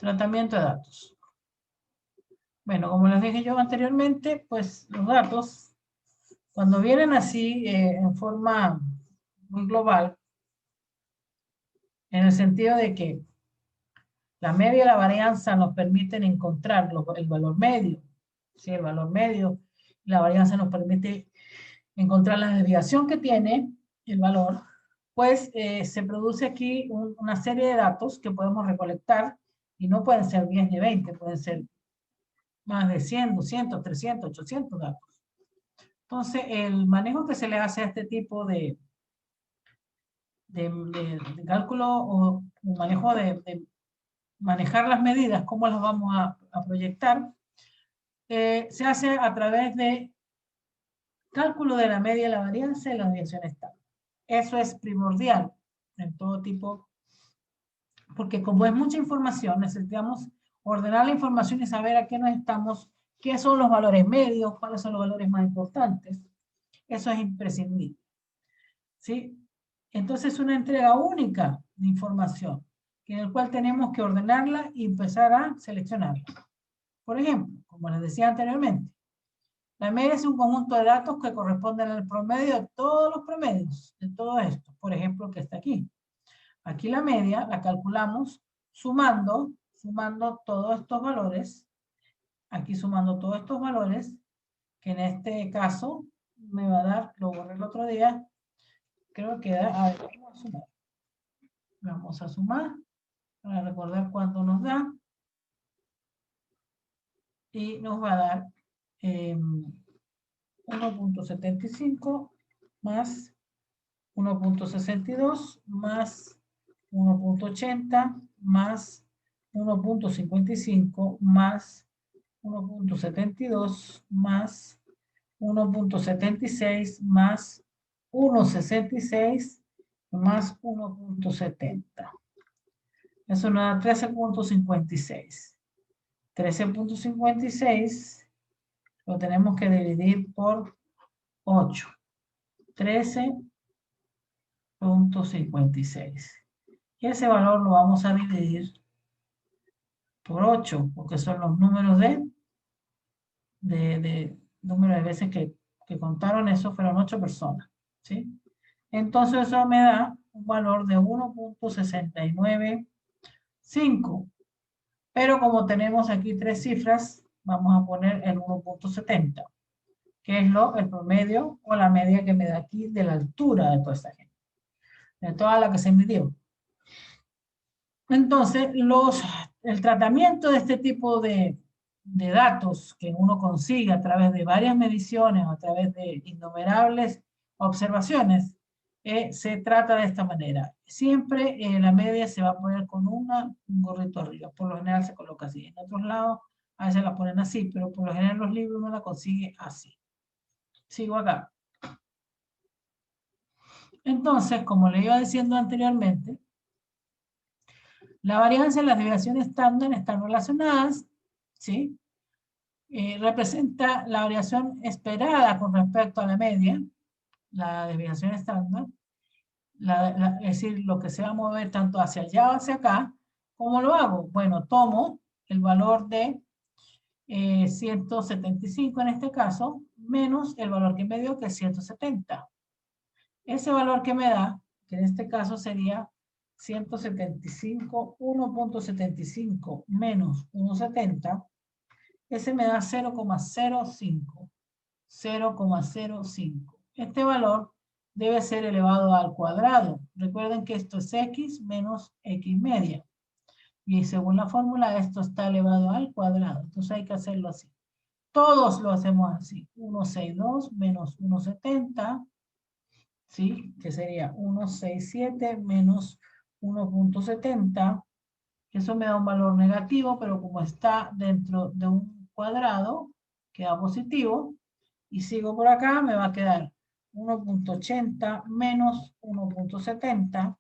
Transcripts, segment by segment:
Tratamiento de datos. Bueno, como les dije yo anteriormente, pues los datos, cuando vienen así en forma muy global, en el sentido de que la media y la varianza nos permiten encontrar el valor medio, ¿sí? El valor medio, la varianza nos permite encontrar la desviación que tiene el valor, pues se produce aquí una serie de datos que podemos recolectar y no pueden ser 10 ni 20, pueden ser más de 100, 200, 300, 800 datos. Entonces, el manejo que se le hace a este tipo de cálculo o manejo de manejar las medidas, cómo las vamos a proyectar, se hace a través de cálculo de la media, la varianza y la desviación estándar. Eso es primordial en todo tipo, porque como es mucha información, necesitamos ordenar la información y saber a qué nos estamos, qué son los valores medios, cuáles son los valores más importantes. Eso es imprescindible, ¿sí? Entonces es una entrega única de información, en el cual tenemos que ordenarla y empezar a seleccionarla. Por ejemplo, como les decía anteriormente, la media es un conjunto de datos que corresponden al promedio de todos los promedios, de todo esto, por ejemplo, que está aquí. Aquí la media la calculamos sumando todos estos valores, aquí sumando todos estos valores, que en este caso me va a dar, lo borré el otro día, creo que da, a ver, vamos a sumar. Vamos a sumar para recordar cuánto nos da. Y nos va a dar 1.75 más 1.62 más 1.80 más 1.55 más 1.72 más 1.76 más 1.66 más 1.70. Eso nos da 13.56. 13.56 lo tenemos que dividir por 8. 13.56. Y ese valor lo vamos a dividir por 8, porque son los números número de veces que contaron eso, fueron 8 personas, ¿sí? Entonces eso me da un valor de 1.695. Pero como tenemos aquí 3 cifras, vamos a poner el 1.70, que es el promedio o la media que me da aquí de la altura de toda esta gente, de toda la que se midió. Entonces, el tratamiento de este tipo de datos que uno consigue a través de varias mediciones, a través de innumerables observaciones, se trata de esta manera. Siempre la media se va a poner con un gorrito arriba. Por lo general se coloca así. En otros lados a veces la ponen así, pero por lo general en los libros uno la consigue así. Sigo acá. Entonces, como le iba diciendo anteriormente, la varianza y las desviaciones estándar están relacionadas, ¿sí? Representa la variación esperada con respecto a la media, la desviación estándar, es decir, lo que se va a mover tanto hacia allá o hacia acá. ¿Cómo lo hago? Bueno, tomo el valor de 175 en este caso, menos el valor que me dio, que es 170. Ese valor que me da, que en este caso sería 175, 1.75 menos 1.70, ese me da 0,05. 0,05. Este valor debe ser elevado al cuadrado. Recuerden que esto es x menos x media. Y según la fórmula, esto está elevado al cuadrado. Entonces hay que hacerlo así. Todos lo hacemos así. 162 menos 170, ¿sí? Que sería 167 menos 1.70. Eso me da un valor negativo, pero como está dentro de un cuadrado, queda positivo. Y sigo por acá, me va a quedar 1.80 menos 1.70,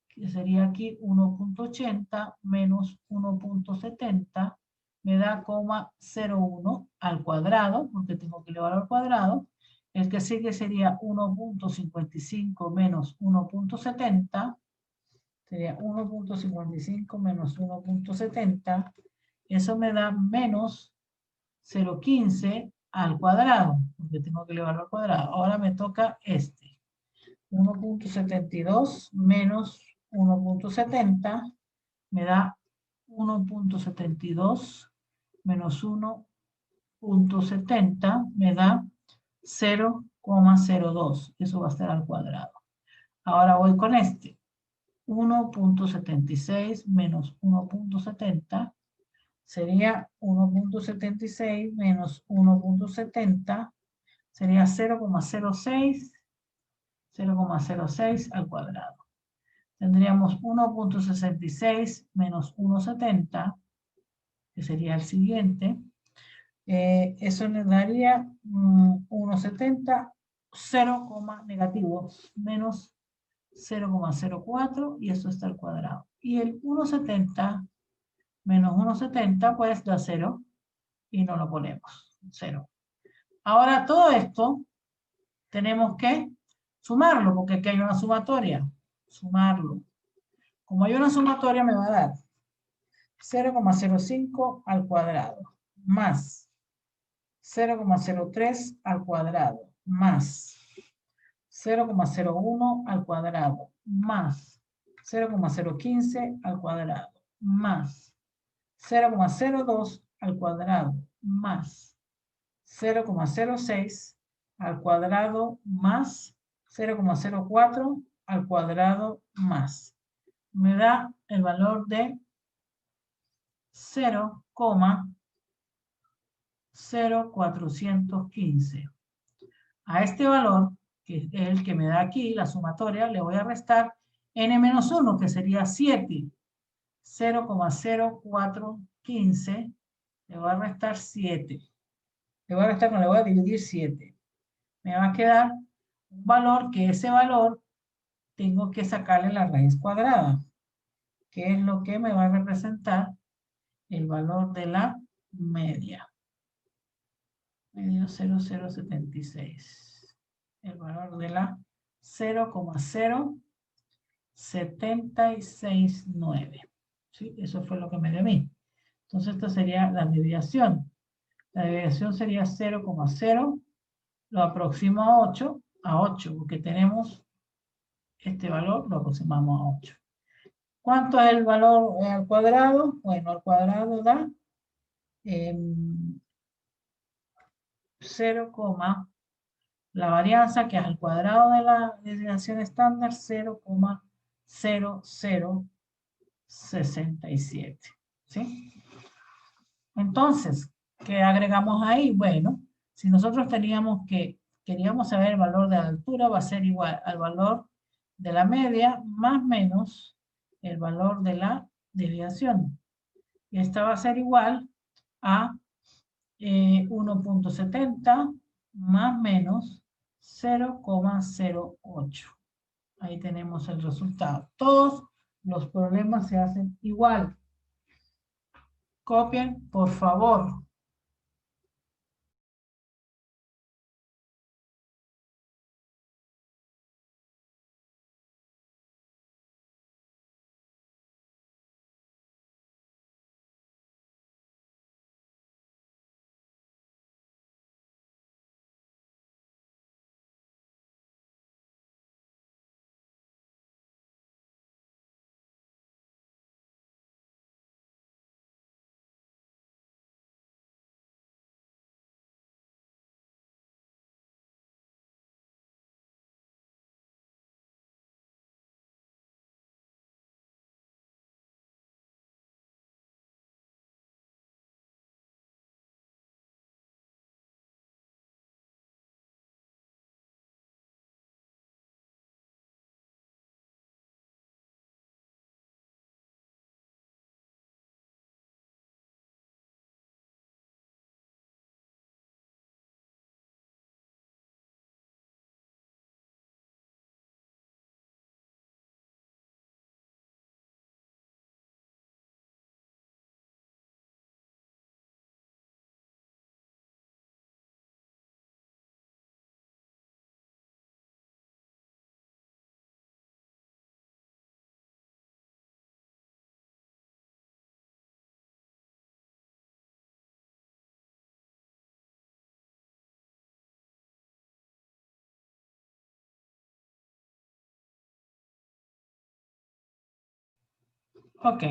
que sería aquí 1.80 menos 1.70, me da 0,01 al cuadrado, porque tengo que elevar al cuadrado. El que sigue sería 1.55 menos 1.70, Sería 1.55 menos 1.70. Eso me da menos 0.15 al cuadrado, porque tengo que elevarlo al cuadrado. Ahora me toca este. 1.72 menos 1.70 me da 1.72 menos 1.70 me da 0,02. Eso va a estar al cuadrado. Ahora voy con este. 1.76 menos 1.70 sería 1.76 menos 1.70 sería 0,06 al cuadrado. Tendríamos 1.66 menos 1.70, que sería el siguiente. Eso nos daría 1.70, 0, negativo, menos 0,04 y eso está al cuadrado. Y el 1.70 menos 1.70 pues da 0 y no lo ponemos, 0. Ahora todo esto tenemos que sumarlo porque aquí hay una sumatoria. Sumarlo. Como hay una sumatoria me va a dar 0,05 al cuadrado más 0,03 al cuadrado más 0,01 al cuadrado más 0,015 al cuadrado más 0,02 al cuadrado más 0,06 al cuadrado más 0,04 al cuadrado más. Me da el valor de 0,0415. A este valor, que es el que me da aquí, la sumatoria, le voy a restar n-1, que sería 7. 0,0415, le voy a restar 7. Le voy a restar, no, le voy a dividir 7. Me va a quedar un valor que ese valor tengo que sacarle la raíz cuadrada, que es lo que me va a representar el valor de la media. Medio 0,076. El valor de la 0,0769. ¿Sí? Eso fue lo que me dio a mí. Entonces, esto sería la desviación. La desviación sería 0,0. Lo aproximo a 8, porque tenemos este valor, lo aproximamos a 8. ¿Cuánto es el valor al cuadrado? Bueno, al cuadrado da 0, la varianza que es al cuadrado de la desviación estándar 0,0067. ¿Sí? Entonces, ¿qué agregamos ahí? Bueno, si nosotros queríamos saber el valor de la altura, va a ser igual al valor de la media más menos el valor de la desviación. Y esta va a ser igual a 1.70 más menos 0,08. Ahí tenemos el resultado. Todos los problemas se hacen igual. Copien, por favor. Ok.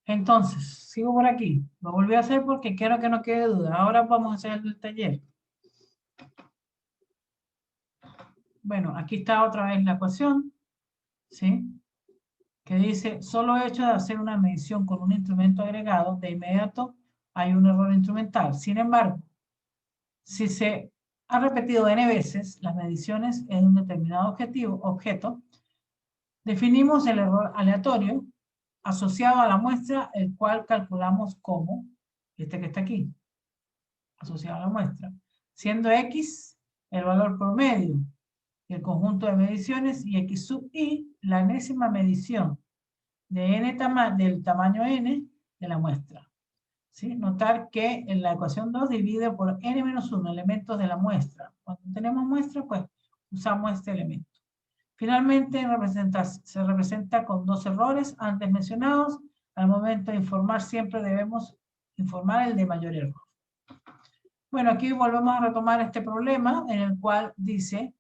Entonces, sigo por aquí. Lo volví a hacer porque quiero que no quede duda. Ahora vamos a hacer el taller. Bueno, aquí está otra vez la ecuación, ¿sí? Que dice, solo hecho de hacer una medición con un instrumento agregado, de inmediato hay un error instrumental. Sin embargo, si se ha repetido n veces las mediciones en un determinado objeto, definimos el error aleatorio asociado a la muestra, el cual calculamos como, este que está aquí, asociado a la muestra, siendo X el valor promedio, el conjunto de mediciones, y X sub I la enésima medición de del tamaño n de la muestra. ¿Sí? Notar que en la ecuación 2 divide por n-1 elementos de la muestra. Cuando tenemos muestra, pues usamos este elemento. Finalmente, se representa con dos errores antes mencionados. Al momento de informar, siempre debemos informar el de mayor error. Bueno, aquí volvemos a retomar este problema en el cual dice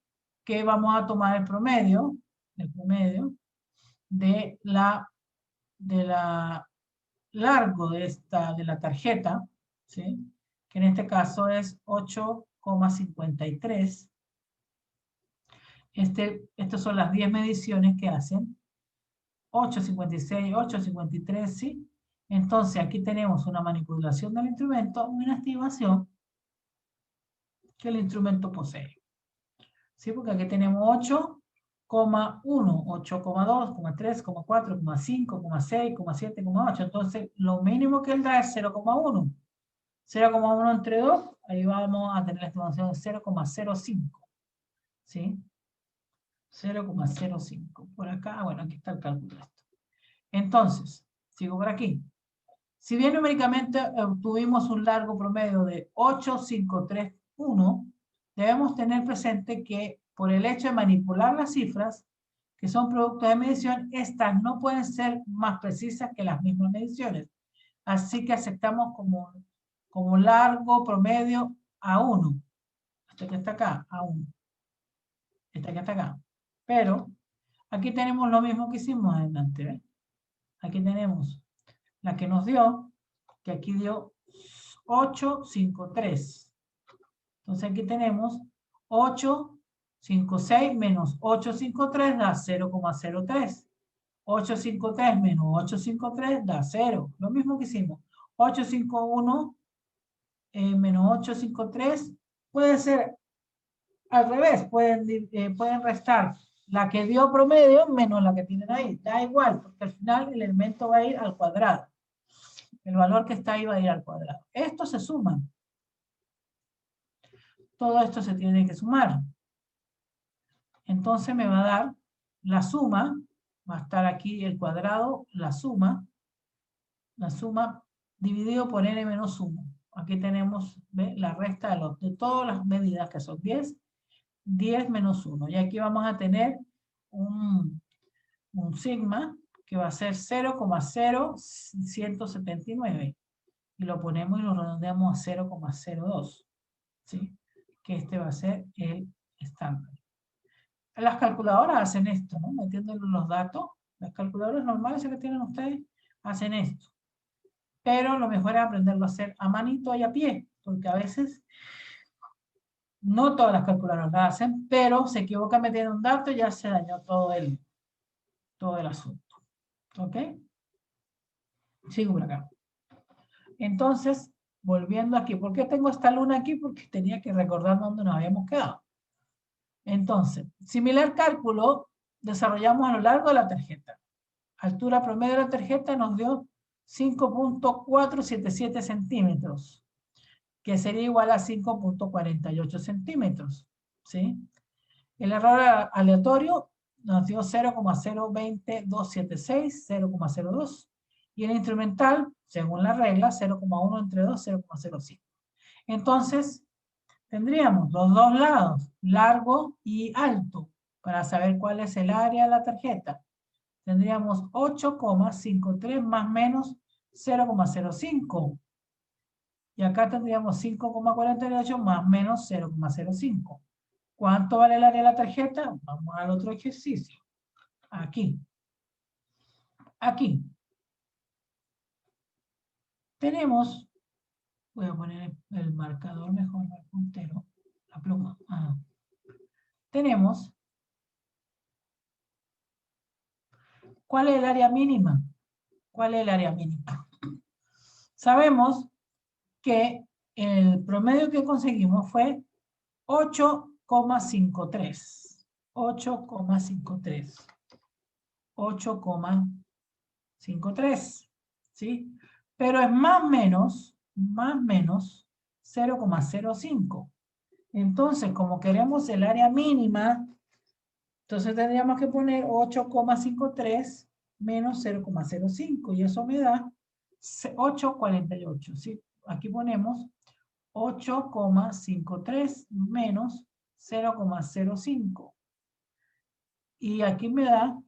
que vamos a tomar el promedio de la largo de la tarjeta, ¿sí? Que en este caso es 8,53. Estas son las 10 mediciones que hacen. 8,56, 8,53, ¿sí? Entonces aquí tenemos una manipulación del instrumento, una estimación que el instrumento posee. ¿Sí? Porque aquí tenemos 8,1, 8,2, 3, 4, 5, 6, 7, 8. Entonces, lo mínimo que él da es 0,1. 0,1 entre 2, ahí vamos a tener la estimación de 0,05. ¿Sí? 0,05. Por acá, bueno, aquí está el cálculo de esto. Entonces, sigo por aquí. Si bien numéricamente obtuvimos un largo promedio de 8,531, debemos tener presente que por el hecho de manipular las cifras, que son productos de medición, estas no pueden ser más precisas que las mismas mediciones. Así que aceptamos como largo promedio a 1. Este que está acá, a 1. Este que está acá. Pero aquí tenemos lo mismo que hicimos adelante, ¿ves? Aquí tenemos la que nos dio, que aquí dio 853. Entonces aquí tenemos 856 menos 853 da 0,03. 853 menos 853 da 0. Lo mismo que hicimos. 851 menos 853 puede ser al revés. Pueden restar la que dio promedio menos la que tienen ahí. Da igual, porque al final el elemento va a ir al cuadrado. El valor que está ahí va a ir al cuadrado. Esto se suma. Todo esto se tiene que sumar. Entonces me va a dar la suma, va a estar aquí el cuadrado, la suma dividido por n menos 1. Aquí tenemos, ¿ve? La resta de todas las medidas que son 10, 10 menos 1. Y aquí vamos a tener un sigma que va a ser 0,0179. Y lo ponemos y lo redondeamos a 0,02. ¿Sí? Que este va a ser el estándar. Las calculadoras hacen esto, ¿no? Metiendo los datos. Las calculadoras normales que tienen ustedes hacen esto. Pero lo mejor es aprenderlo a hacer a manito y a pie, porque a veces no todas las calculadoras lo hacen, pero se equivoca metiendo un dato y ya se dañó todo el asunto. ¿Ok? Sigo por acá. Entonces, volviendo aquí. ¿Por qué tengo esta luna aquí? Porque tenía que recordar dónde nos habíamos quedado. Entonces, similar cálculo desarrollamos a lo largo de la tarjeta. Altura promedio de la tarjeta nos dio 5,477 centímetros, que sería igual a 5,48 centímetros. ¿Sí? El error aleatorio nos dio 0,020276, 0,02. Y el instrumental, según la regla, 0,1 entre 2, 0,05. Entonces, tendríamos los dos lados, largo y alto, para saber cuál es el área de la tarjeta. Tendríamos 8,53 más menos 0,05. Y acá tendríamos 5,48 más menos 0,05. ¿Cuánto vale el área de la tarjeta? Vamos al otro ejercicio. Aquí. Aquí tenemos, voy a poner el marcador mejor, el puntero, la pluma. Tenemos, ¿cuál es el área mínima? ¿Cuál es el área mínima? Sabemos que el promedio que conseguimos fue 8,53. 8,53. 8,53. ¿Sí? Pero es más menos 0,05. Entonces, como queremos el área mínima, entonces tendríamos que poner 8,53 menos 0,05 y eso me da 8,48. ¿Sí? Aquí ponemos 8,53 menos 0,05 y aquí me da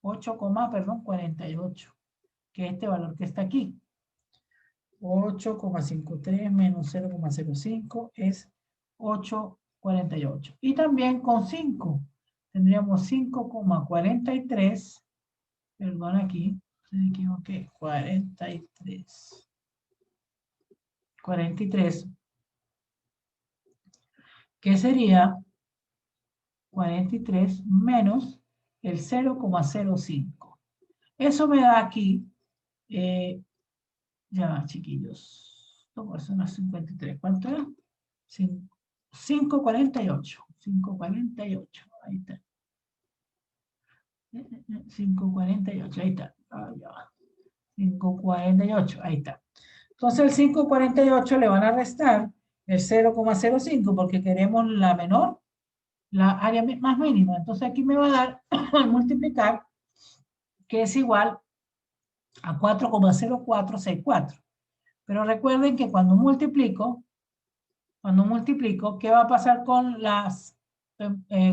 48, que es este valor que está aquí. 8,53 menos 0,05 es 8,48. Y también con 5 tendríamos 5,43, perdón aquí, me equivoqué, 43, que sería 43 menos el 0,05. Eso me da aquí, ya chiquillos, son las 53, ¿cuánto era? 5,48, 5,48, ahí está. 5,48, ahí está. 5,48, ahí está. Entonces el 5,48 le van a restar el 0,05 porque queremos la menor, la área más mínima. Entonces aquí me va a dar al multiplicar que es igual a 4,0464. Pero recuerden que cuando multiplico, ¿qué va a pasar con las,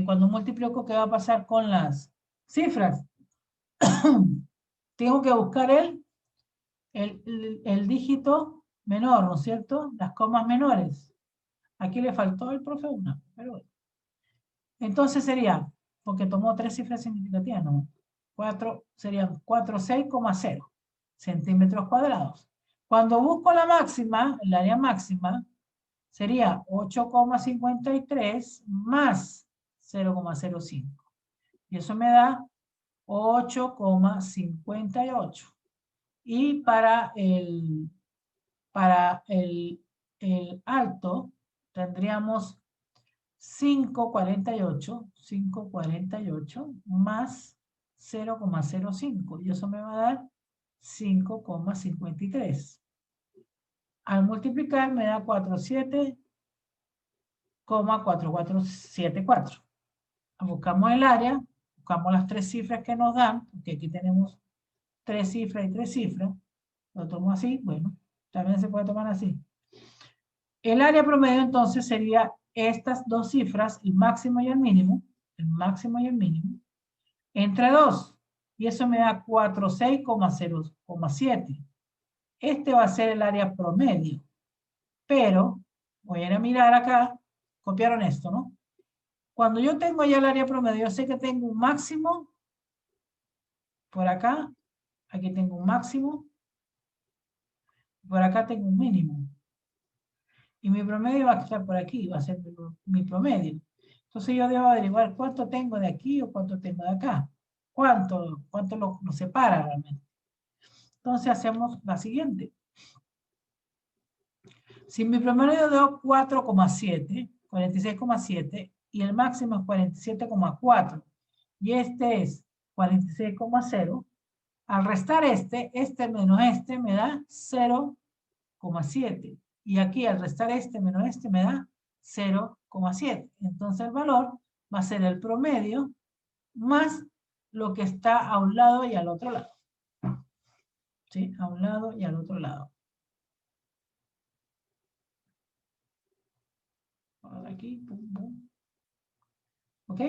cuando multiplico, qué va a pasar con las cifras? Tengo que buscar el dígito menor, ¿no es cierto? Las comas menores. Aquí le faltó el profe una, pero bueno. Entonces sería, porque tomó 3 cifras significativas, ¿no? 4, serían 46,0 centímetros cuadrados. Cuando busco la máxima, el área máxima, sería 8,53 más 0,05. Y eso me da 8,58. Y para el alto tendríamos 5,48 más 0,05. Y eso me va a dar 5,53. Al multiplicar me da 47,4474. Buscamos el área, buscamos las 3 cifras que nos dan, porque aquí tenemos 3 cifras y 3 cifras. Lo tomo así, bueno, también se puede tomar así. El área promedio entonces sería estas dos cifras, el máximo y el mínimo, entre 2. Y eso me da 46,0,7. Este va a ser el área promedio. Pero, voy a ir a mirar acá, copiaron esto, ¿no? Cuando yo tengo ya el área promedio, yo sé que tengo un máximo por acá, aquí tengo un máximo, por acá tengo un mínimo. Y mi promedio va a estar por aquí, va a ser mi promedio. Entonces yo debo averiguar cuánto tengo de aquí o cuánto tengo de acá. ¿Cuánto lo separa realmente? Entonces hacemos la siguiente. Si mi promedio dio 4,7, 46,7, y el máximo es 47,4, y este es 46,0, al restar este menos este me da 0,7. Y aquí al restar este menos este me da 0,7. Entonces el valor va a ser el promedio más lo que está a un lado y al otro lado. ¿Sí? A un lado y al otro lado. Por aquí, pum, pum. ¿Ok?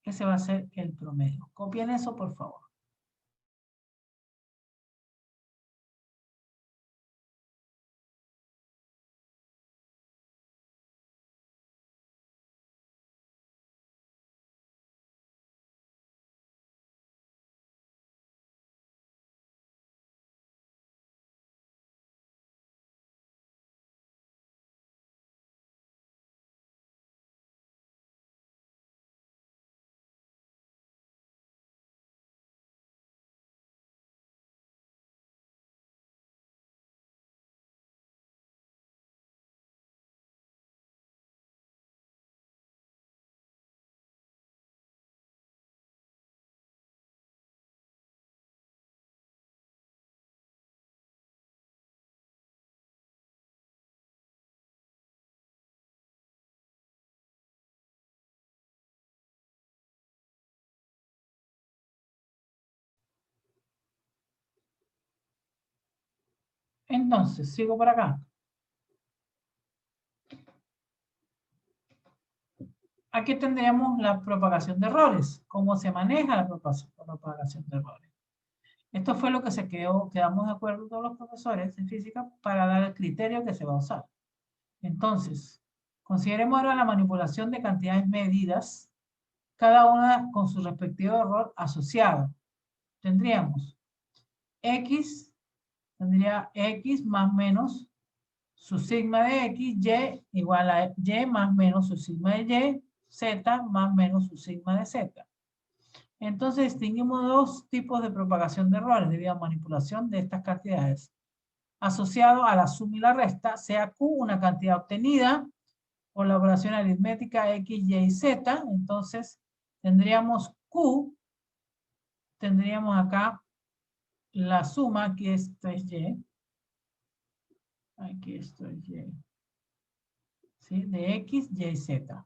Ese va a ser el promedio. Copien eso, por favor. Entonces, sigo por acá. Aquí tendríamos la propagación de errores. ¿Cómo se maneja la propagación de errores? Esto fue lo que quedamos de acuerdo todos los profesores de física para dar el criterio que se va a usar. Entonces, consideremos ahora la manipulación de cantidades medidas, cada una con su respectivo error asociado. Tendríamos X, tendría X más menos su sigma de X, Y igual a Y más menos su sigma de Y, Z más menos su sigma de Z. Entonces distinguimos dos tipos de propagación de errores debido a manipulación de estas cantidades. Asociado a la suma y la resta, sea Q una cantidad obtenida por la operación aritmética X, Y y Z. Entonces tendríamos Q, tendríamos acá la suma, aquí esto es Y, aquí esto es Y, ¿sí? De X, Y y Z,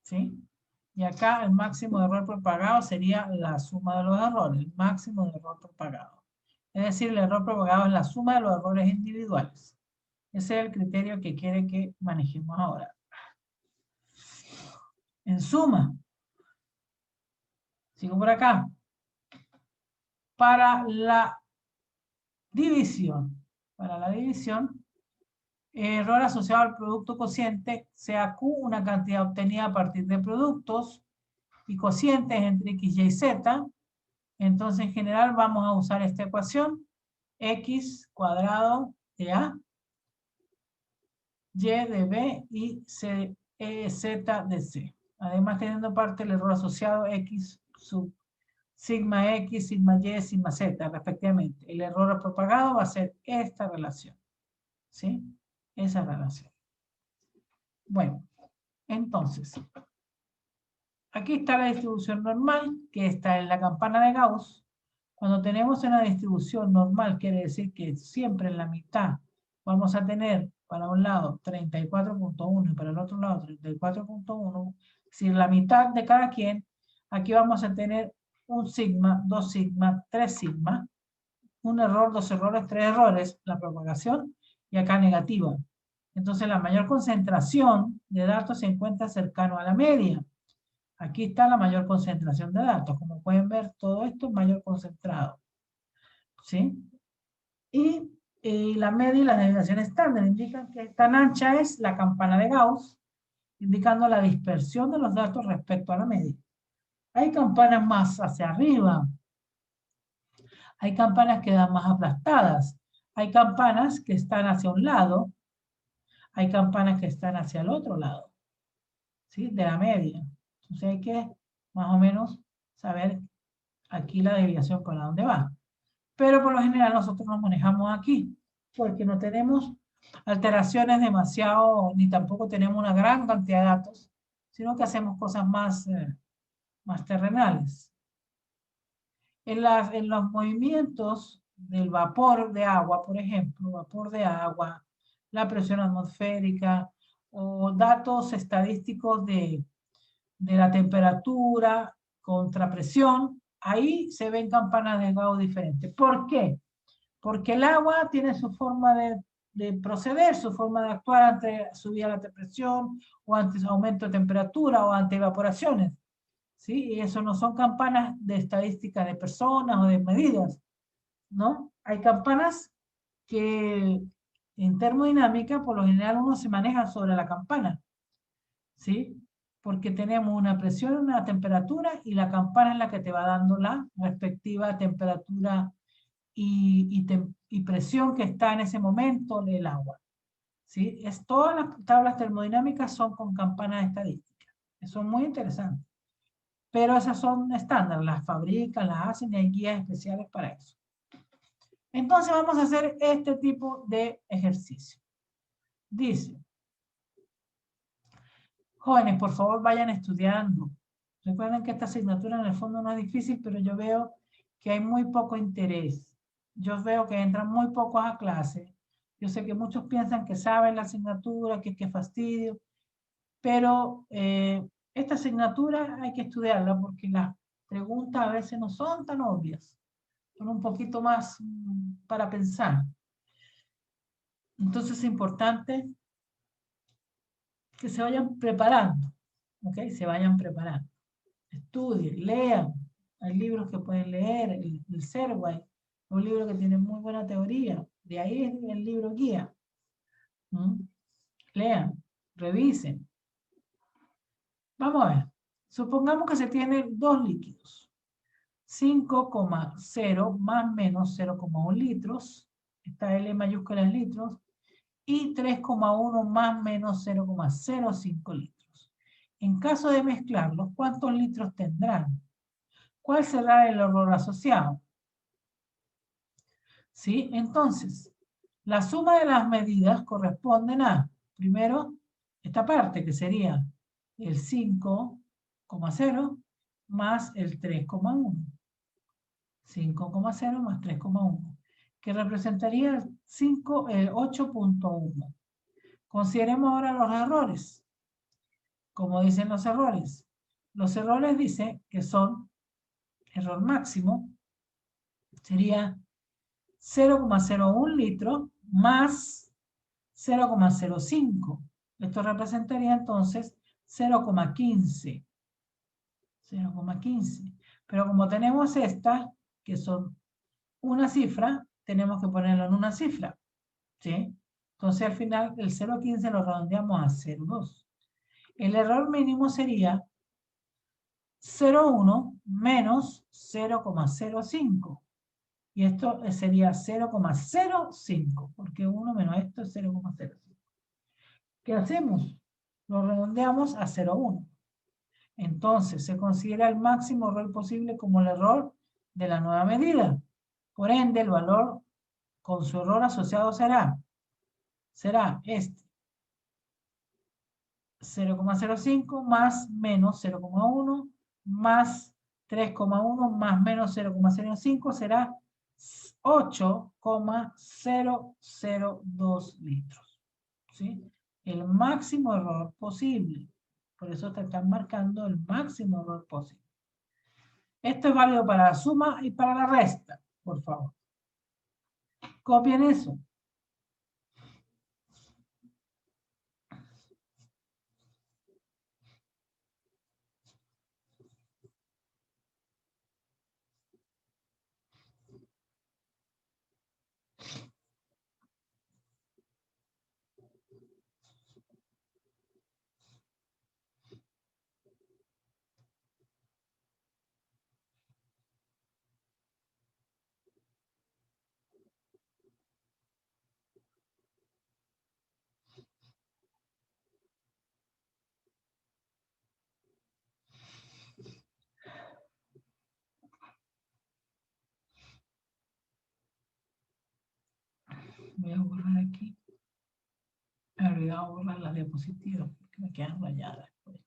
¿sí? Y acá el máximo de error propagado sería la suma de los errores, el máximo de error propagado. Es decir, el error propagado es la suma de los errores individuales. Ese es el criterio que quiere que manejemos ahora. En suma, sigo por acá. Para la división, error asociado al producto cociente, sea Q una cantidad obtenida a partir de productos y cocientes entre X, Y, Z. Entonces, en general, vamos a usar esta ecuación, X cuadrado de A, Y de B y Z de C. Además, teniendo parte el error asociado X sub sigma X, sigma Y, sigma Z, respectivamente. El error propagado va a ser esta relación. ¿Sí? Esa relación. Bueno, entonces, aquí está la distribución normal, que está en la campana de Gauss. Cuando tenemos una distribución normal, quiere decir que siempre en la mitad vamos a tener para un lado 34.1 y para el otro lado 34.1. Si la mitad de cada quien, aquí vamos a tener un sigma, dos sigma, tres sigma, un error, dos errores, tres errores, la propagación, y acá negativa. Entonces la mayor concentración de datos se encuentra cercano a la media. Aquí está la mayor concentración de datos. Como pueden ver, todo esto es mayor concentrado. ¿Sí? Y la media y la desviación estándar indican que tan ancha es la campana de Gauss, indicando la dispersión de los datos respecto a la media. Hay campanas más hacia arriba. Hay campanas que dan más aplastadas. Hay campanas que están hacia un lado. Hay campanas que están hacia el otro lado. ¿Sí? De la media. Entonces hay que más o menos saber aquí la desviación para dónde va. Pero por lo general nosotros nos manejamos aquí, porque no tenemos alteraciones demasiado, ni tampoco tenemos una gran cantidad de datos, sino que hacemos cosas más, más terrenales. En los movimientos del vapor de agua, por ejemplo, vapor de agua, la presión atmosférica, o datos estadísticos de la temperatura contra presión, ahí se ven campanas de Gauss diferentes. ¿Por qué? Porque el agua tiene su forma de proceder, su forma de actuar ante subida de la presión, o ante aumento de temperatura, o ante evaporaciones. ¿Sí? Y eso no son campanas de estadística de personas o de medidas, ¿no? Hay campanas que en termodinámica, por lo general, uno se maneja sobre la campana, ¿sí? Porque tenemos una presión, una temperatura, y la campana es la que te va dando la respectiva temperatura y presión que está en ese momento del agua. ¿Sí? Todas las tablas termodinámicas son con campanas estadísticas. Eso es muy interesante. Pero esas son estándar, las fabrican, las hacen y hay guías especiales para eso. Entonces vamos a hacer este tipo de ejercicio. Dice, jóvenes, por favor vayan estudiando. Recuerden que esta asignatura en el fondo no es difícil, pero yo veo que hay muy poco interés. Yo veo que entran muy pocos a clase. Yo sé que muchos piensan que saben la asignatura, que fastidio, pero esta asignatura hay que estudiarla porque las preguntas a veces no son tan obvias. Son un poquito más para pensar. Entonces es importante que se vayan preparando, ¿ok? Se vayan preparando. Estudien, lean. Hay libros que pueden leer, el Serway, un libro que tiene muy buena teoría. De ahí es el libro guía. Lean, revisen. Vamos a ver. Supongamos que se tienen dos líquidos. 5,0 más menos 0,1 litros. Está L mayúscula en litros. Y 3,1 más menos 0,05 litros. En caso de mezclarlos, ¿cuántos litros tendrán? ¿Cuál será el error asociado? ¿Sí? Entonces, la suma de las medidas corresponden a, primero, esta parte que sería el 5,0 más el 3,1. 5,0 más 3,1, que representaría el 8,1. Consideremos ahora los errores. Como dicen los errores. Los errores dicen que son, error máximo, sería 0,01 litros más 0,05. Esto representaría entonces 0,15. 0,15. Pero como tenemos estas, que son una cifra, tenemos que ponerlo en una cifra. ¿Sí? Entonces al final el 0,15 lo redondeamos a 0,2. El error mínimo sería 0,1 menos 0,05. Y esto sería 0,05, porque 1 menos esto es 0,05. ¿Qué hacemos? Lo redondeamos a 0,1. Entonces, se considera el máximo error posible como el error de la nueva medida. Por ende, el valor con su error asociado será este. 0,05 más menos 0,1 más 3,1 más menos 0,05 será 8,002 litros. ¿Sí? El máximo error posible. Por eso te están marcando el máximo error posible. Esto es válido para la suma y para la resta, por favor. Copien eso. Voy a borrar aquí. Me he olvidado borrar las diapositivas porque me quedan rayadas después.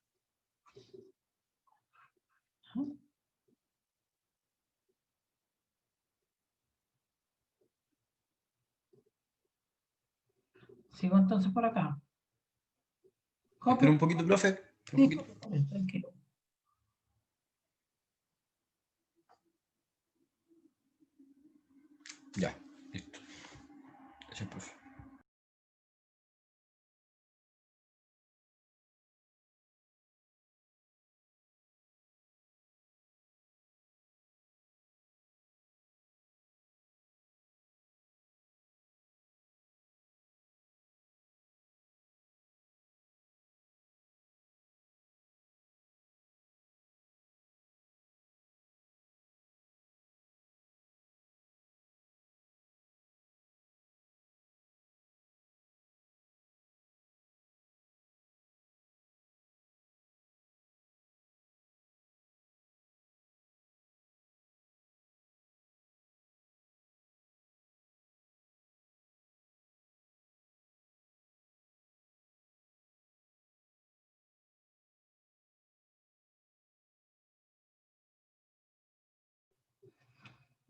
Sigo entonces por acá. Espera un poquito, profe. Sí, tranquilo. Ya, listo. Gracias, profe.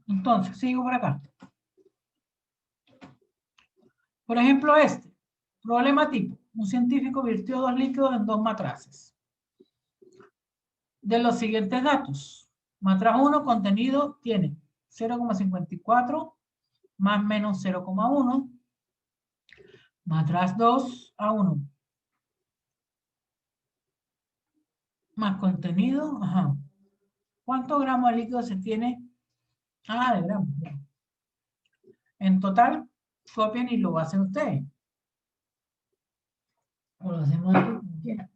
Entonces, sigo por acá. Por ejemplo, este. Problema tipo. Un científico virtió 2 líquidos en 2 matraces. De los siguientes datos. Matraz 1 contenido tiene 0,54 más menos 0,1. Matraz 2 a 1. Más contenido, ajá. ¿Cuántos gramos de líquido se tiene? Ah, de gramos. En total, copien y lo hacen ustedes. O lo hacemos aquí como quieran.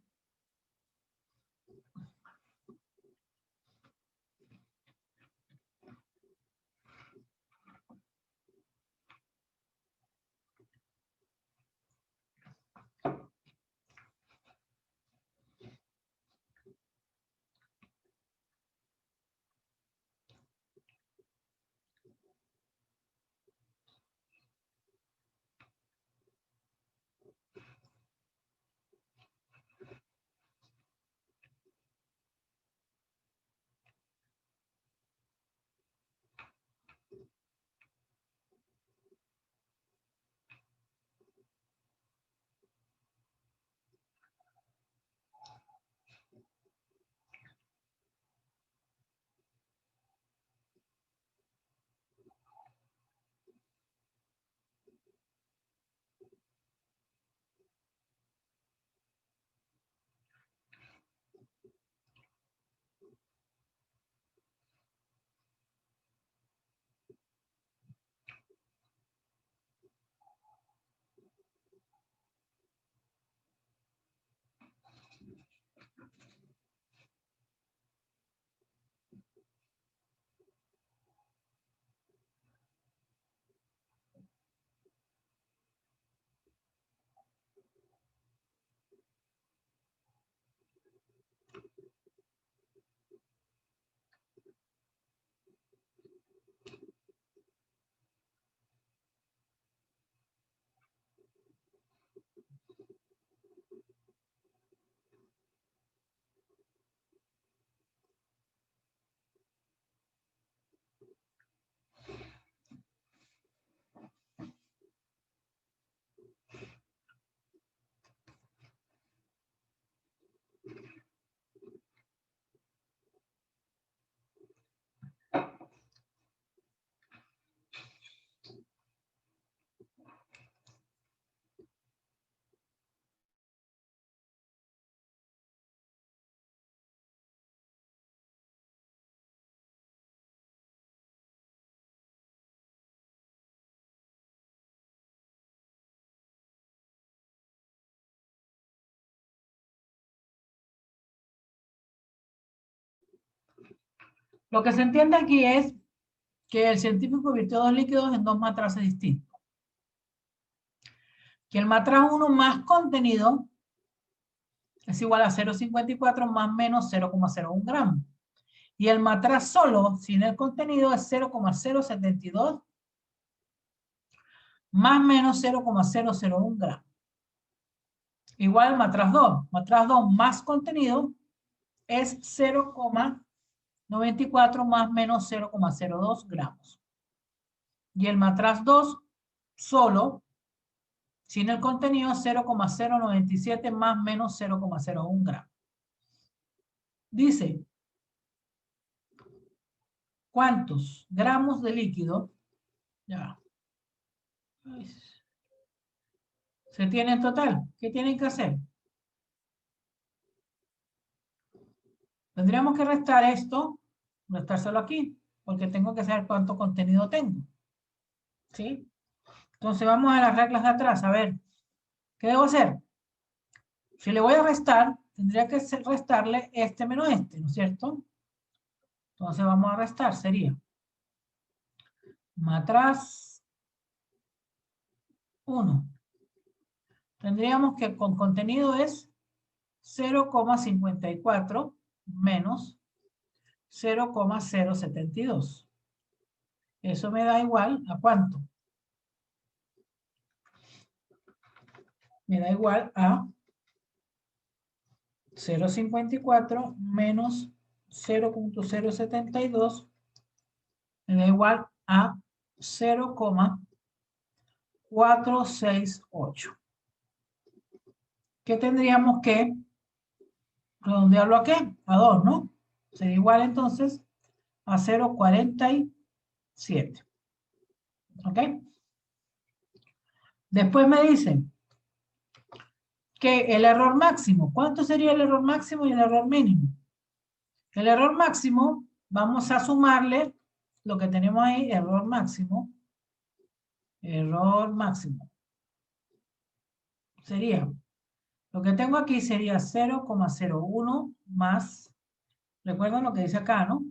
Lo que se entiende aquí es que el científico virtió dos líquidos en dos matraces distintos. Que el matraz 1 más contenido es igual a 0,54 más menos 0,01 gramos. Y el matraz solo, sin el contenido, es 0,072 más menos 0,001 gramos. Igual al matraz 2. Matraz 2 más contenido es 0,94 más menos 0,02 gramos. Y el matraz 2 solo, sin el contenido, 0,097 más menos 0,01 gramos. Dice, ¿cuántos gramos de líquido ya se tiene en total? ¿Qué tienen que hacer? Tendríamos que restar esto, restárselo aquí, porque tengo que saber cuánto contenido tengo. ¿Sí? Entonces vamos a las reglas de atrás. A ver, ¿qué debo hacer? Si le voy a restar, tendría que restarle este menos este, ¿no es cierto? Entonces vamos a restar, sería matraz 1. Tendríamos que con contenido es 0,54 menos 0,072. Eso me da igual a ¿cuánto? Me da igual a 0,54 menos 0,072 me da igual a 0,468. ¿Qué tendríamos que redondearlo a qué? A 2, ¿no? Sería igual entonces a 0,47. ¿Ok? Después me dicen, que el error máximo. ¿Cuánto sería el error máximo y el error mínimo? El error máximo, vamos a sumarle lo que tenemos ahí, error máximo. Error máximo. Sería, lo que tengo aquí sería 0,01 más, recuerden lo que dice acá, ¿no?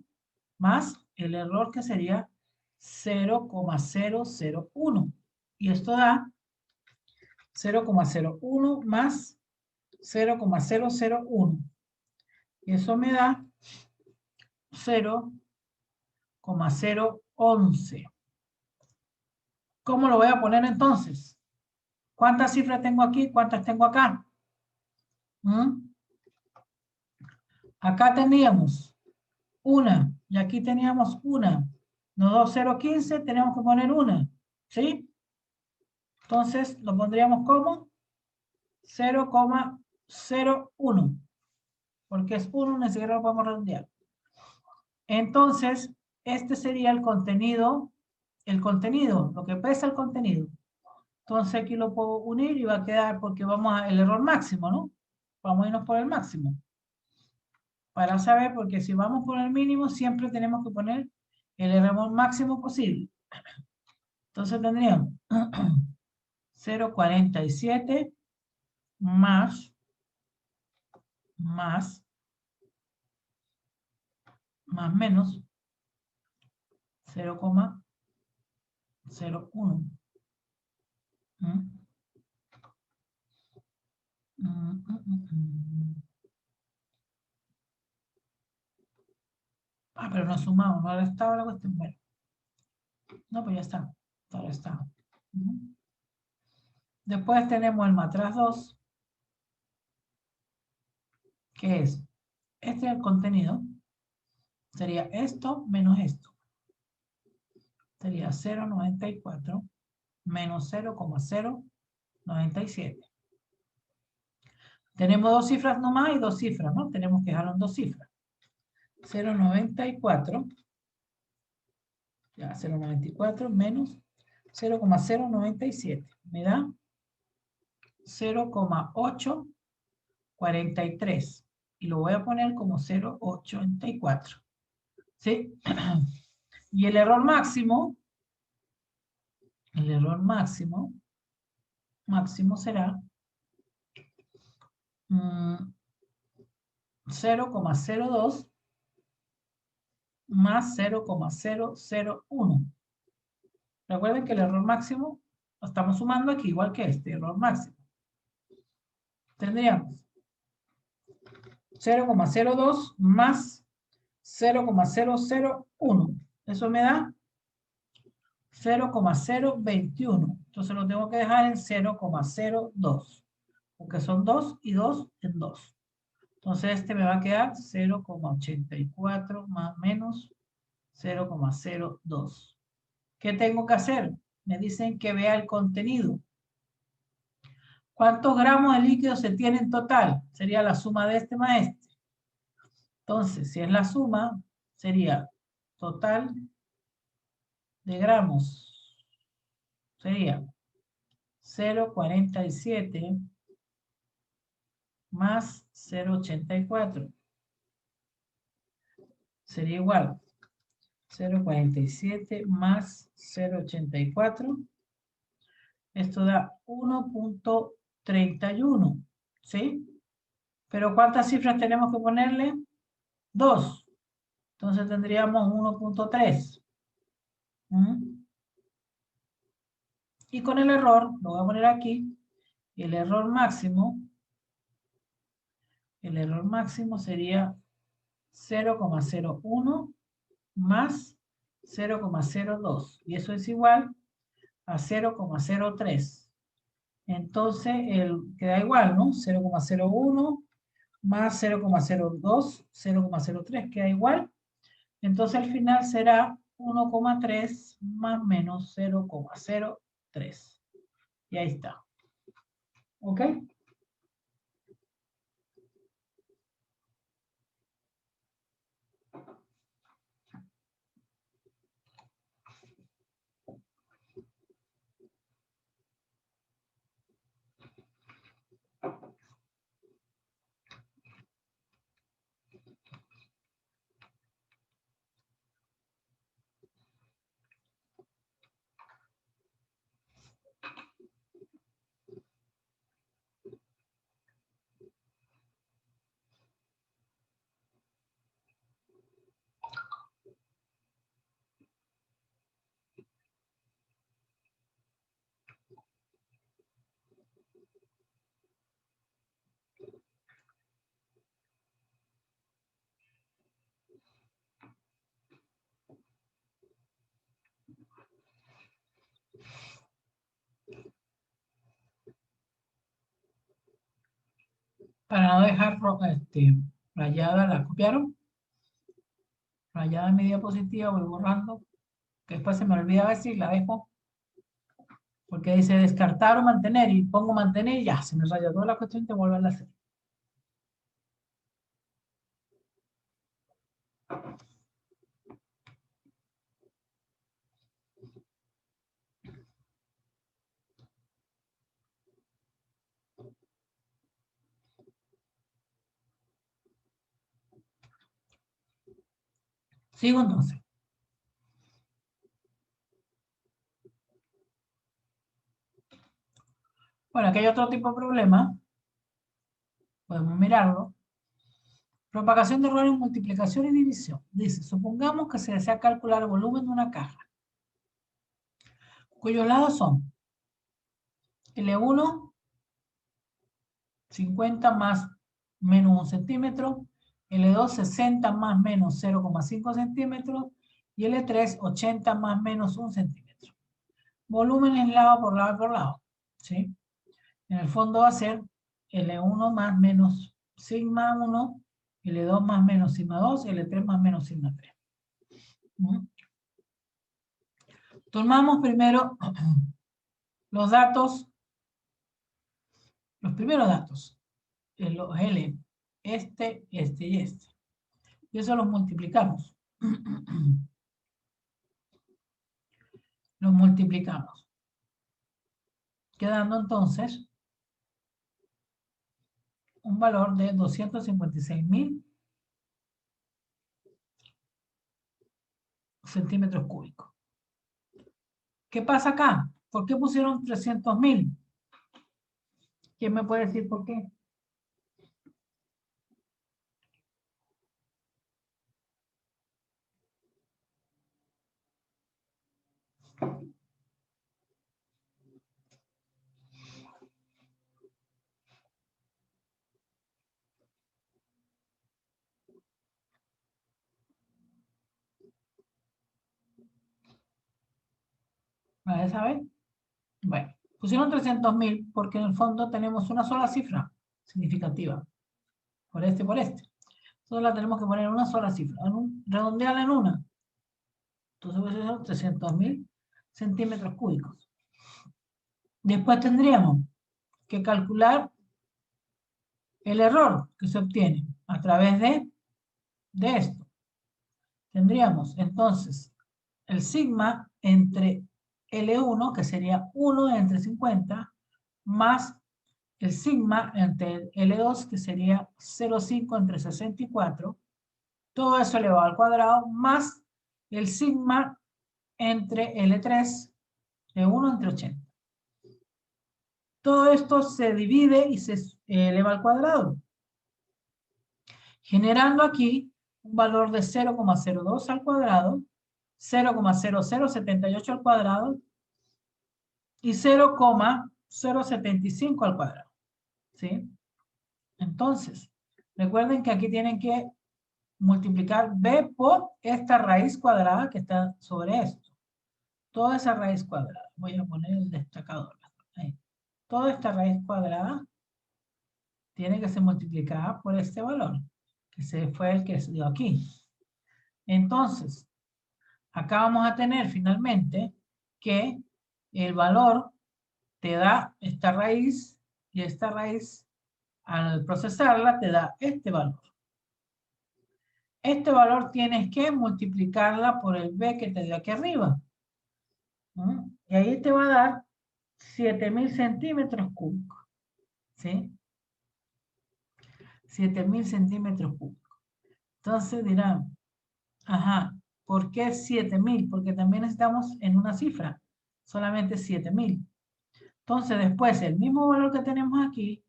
Más el error que sería 0,001. Y esto da 0,01 más 0,001. Y eso me da 0,011. ¿Cómo lo voy a poner entonces? ¿Cuántas cifras tengo aquí? ¿Cuántas tengo acá? Acá teníamos una y aquí teníamos una. Nos dio 0,15, tenemos que poner una. ¿Sí? Entonces lo pondríamos como 0,01. Porque es 1, ni siquiera lo podemos redondear. Entonces, este sería el contenido, lo que pesa el contenido. Entonces aquí lo puedo unir y va a quedar, porque vamos al error máximo, ¿no? Vamos a irnos por el máximo. Para saber, porque si vamos por el mínimo, siempre tenemos que poner el error máximo posible. Entonces tendríamos 0,47 más menos 0,01. Ah, pero no sumamos, no restado la cuestión. Bueno. No, pues ya está. Todo está. Después tenemos el matraz 2, que es, este es el contenido. Sería esto menos esto. Sería 0,94 menos 0,097. Tenemos dos cifras nomás y dos cifras, ¿no? Tenemos que dejarlo en dos cifras. 0,94. Ya, 0,94 menos 0,097. Me da 0,843. Y lo voy a poner como 0,884. ¿Sí? Y el error máximo será 0,02 más 0,001. Recuerden que el error máximo lo estamos sumando aquí, igual que este error máximo. Tendríamos 0,02 más 0,001. Eso me da 0,021. Entonces lo tengo que dejar en 0,02. Porque son 2 y 2 en 2. Entonces este me va a quedar 0,84 más menos 0,02. ¿Qué tengo que hacer? Me dicen que vea el contenido. ¿Cuántos gramos de líquido se tiene en total? Sería la suma de este más este. Entonces, si es la suma, sería total de gramos. Sería 0,47 más 0,84. Sería igual 0,47 más 0,84. Esto da 1,31. ¿Sí? Pero ¿cuántas cifras tenemos que ponerle? 2. Entonces tendríamos 1,3. Y con el error, lo voy a poner aquí, el error máximo sería 0,01 más 0,02. Y eso es igual a 0,03. Entonces, queda igual, ¿no? 0,01 más 0,02, 0,03 queda igual. Entonces, al final será 1,3 más menos 0,03. Y ahí está. ¿Ok? para no dejar rayada, ¿la copiaron? Rayada en mi diapositiva, voy borrando, que después se me olvida a ver si la dejo, porque dice descartar o mantener, y pongo mantener y ya, se me raya toda la cuestión de volverla a hacer. Sigo entonces. Bueno, aquí hay otro tipo de problema. Podemos mirarlo. Propagación de errores en multiplicación y división. Dice, supongamos que se desea calcular el volumen de una caja, cuyos lados son L1, 50 más menos 1 centímetro, L2, 60 más menos 0,5 centímetros, y L3, 80 más menos 1 centímetro. Volúmenes lado por lado por lado, ¿sí? En el fondo va a ser L1 más menos sigma 1, L2 más menos sigma 2, L3 más menos sigma 3. Tomamos primero los datos, los primeros datos, los L, este y este. Y eso los multiplicamos. Los multiplicamos. Quedando entonces un valor de 256.000 centímetros cúbicos. ¿Qué pasa acá? ¿Por qué pusieron 300.000? ¿Quién me puede decir por qué? ¿Nadie sabe? Bueno, pusieron 300.000 porque en el fondo tenemos una sola cifra significativa. Por este. Entonces la tenemos que poner en una sola cifra. Redondearla en una. Entonces voy a hacer 300.000 centímetros cúbicos. Después tendríamos que calcular el error que se obtiene a través de esto. Tendríamos entonces el sigma entre L1, que sería 1 entre 50, más el sigma entre L2, que sería 0,5 entre 64, todo eso elevado al cuadrado, más el sigma entre L3, de 1 entre 80. Todo esto se divide y se eleva al cuadrado, generando aquí un valor de 0,02 al cuadrado, 0,0078 al cuadrado y 0,075 al cuadrado. ¿Sí? Entonces, recuerden que aquí tienen que multiplicar b por esta raíz cuadrada que está sobre esto. Toda esa raíz cuadrada. Voy a poner el destacador. Ahí. Toda esta raíz cuadrada tiene que ser multiplicada por este valor, que fue el que se dio aquí. Entonces, acá vamos a tener finalmente que el valor te da esta raíz y esta raíz al procesarla te da este valor. Este valor tienes que multiplicarla por el b que te dio aquí arriba. Y ahí te va a dar 7.000 centímetros cúbicos. ¿Sí? 7.000 centímetros cúbicos. Entonces dirán, ajá, ¿por qué 7.000? Porque también estamos en una cifra, solamente 7.000. Entonces después el mismo valor que tenemos aquí,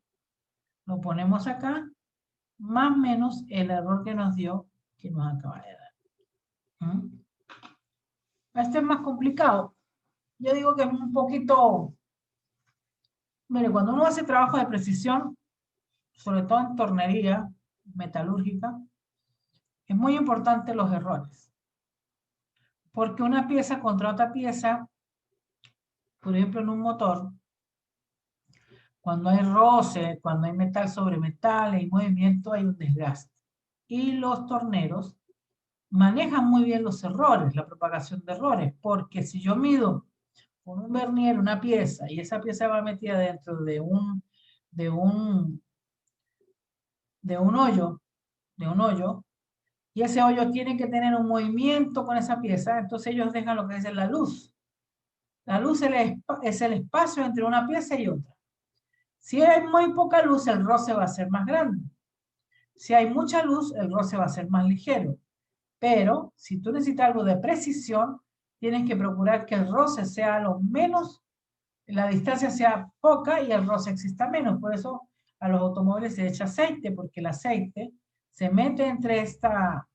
lo ponemos acá, más o menos el error que nos dio, que nos acaba de dar. Este es más complicado. Yo digo que es un poquito... Mire, cuando uno hace trabajo de precisión, sobre todo en tornería metalúrgica, es muy importante los errores. Porque una pieza contra otra pieza, por ejemplo en un motor, Cuando hay roce, cuando hay metal sobre metal, hay movimiento, hay un desgaste. Y los torneros manejan muy bien los errores, la propagación de errores, porque si yo mido con un vernier una pieza y esa pieza va metida dentro de un hoyo, y ese hoyo tiene que tener un movimiento con esa pieza, entonces ellos dejan lo que es la luz. La luz es el espacio entre una pieza y otra. Si hay muy poca luz, el roce va a ser más grande. Si hay mucha luz, el roce va a ser más ligero. Pero si tú necesitas algo de precisión, tienes que procurar que el roce sea lo menos, la distancia sea poca y el roce exista menos. Por eso a los automóviles se echa aceite, porque el aceite se mete entre esta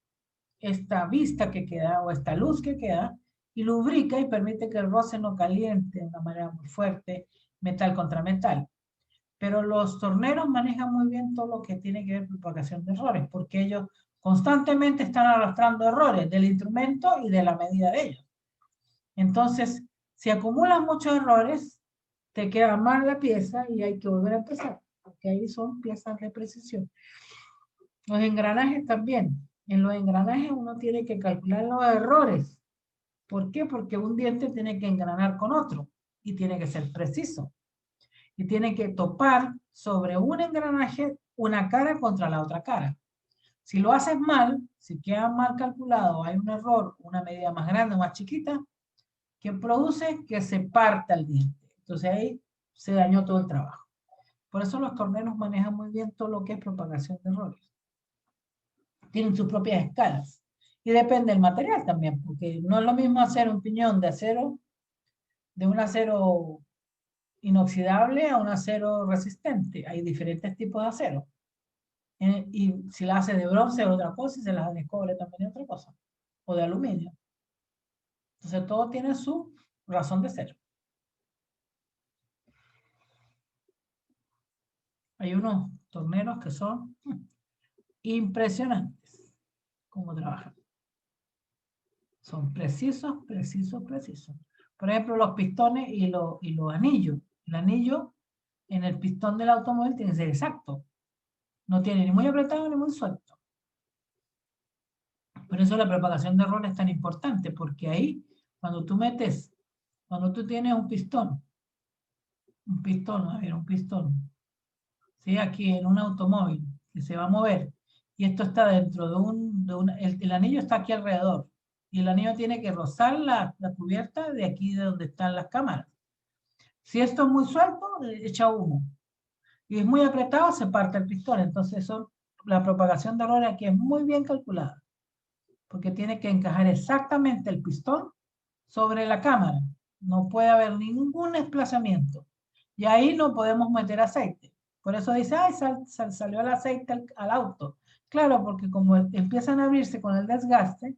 vista que queda o esta luz que queda y lubrica y permite que el roce no caliente de una manera muy fuerte metal contra metal. Pero los torneros manejan muy bien todo lo que tiene que ver con propagación de errores, porque ellos constantemente están arrastrando errores del instrumento y de la medida de ellos. Entonces, si acumulas muchos errores, te queda mal la pieza y hay que volver a empezar, porque ahí son piezas de precisión. Los engranajes también. En los engranajes uno tiene que calcular los errores. ¿Por qué? Porque un diente tiene que engranar con otro y tiene que ser preciso. Y tiene que topar sobre un engranaje una cara contra la otra cara. Si lo haces mal, si queda mal calculado, hay un error, una medida más grande o más chiquita, que produce que se parta el diente. Entonces ahí se dañó todo el trabajo. Por eso los torneros manejan muy bien todo lo que es propagación de errores. Tienen sus propias escalas. Y depende del material también, porque no es lo mismo hacer un piñón de acero, de un acero inoxidable a un acero resistente. Hay diferentes tipos de acero. Y si la hace de bronce es otra cosa, y si la hace de cobre también es otra cosa. O de aluminio. Entonces todo tiene su razón de ser. Hay unos torneros que son impresionantes cómo trabajan. Son precisos, precisos, precisos. Por ejemplo, los pistones y los anillos. El anillo en el pistón del automóvil tiene que ser exacto. No tiene ni muy apretado ni muy suelto. Por eso la propagación de errores es tan importante, porque ahí, cuando tú tienes un pistón, ¿sí? Aquí en un automóvil que se va a mover, y esto está dentro el anillo está aquí alrededor, y el anillo tiene que rozar la cubierta de aquí de donde están las cámaras. Si esto es muy suelto, echa humo. Y es muy apretado, se parte el pistón. Entonces la propagación de errores aquí es muy bien calculada, porque tiene que encajar exactamente el pistón sobre la cámara. No puede haber ningún desplazamiento. Y ahí no podemos meter aceite. Por eso dice, ay, salió el aceite al auto. Claro, porque como empiezan a abrirse con el desgaste,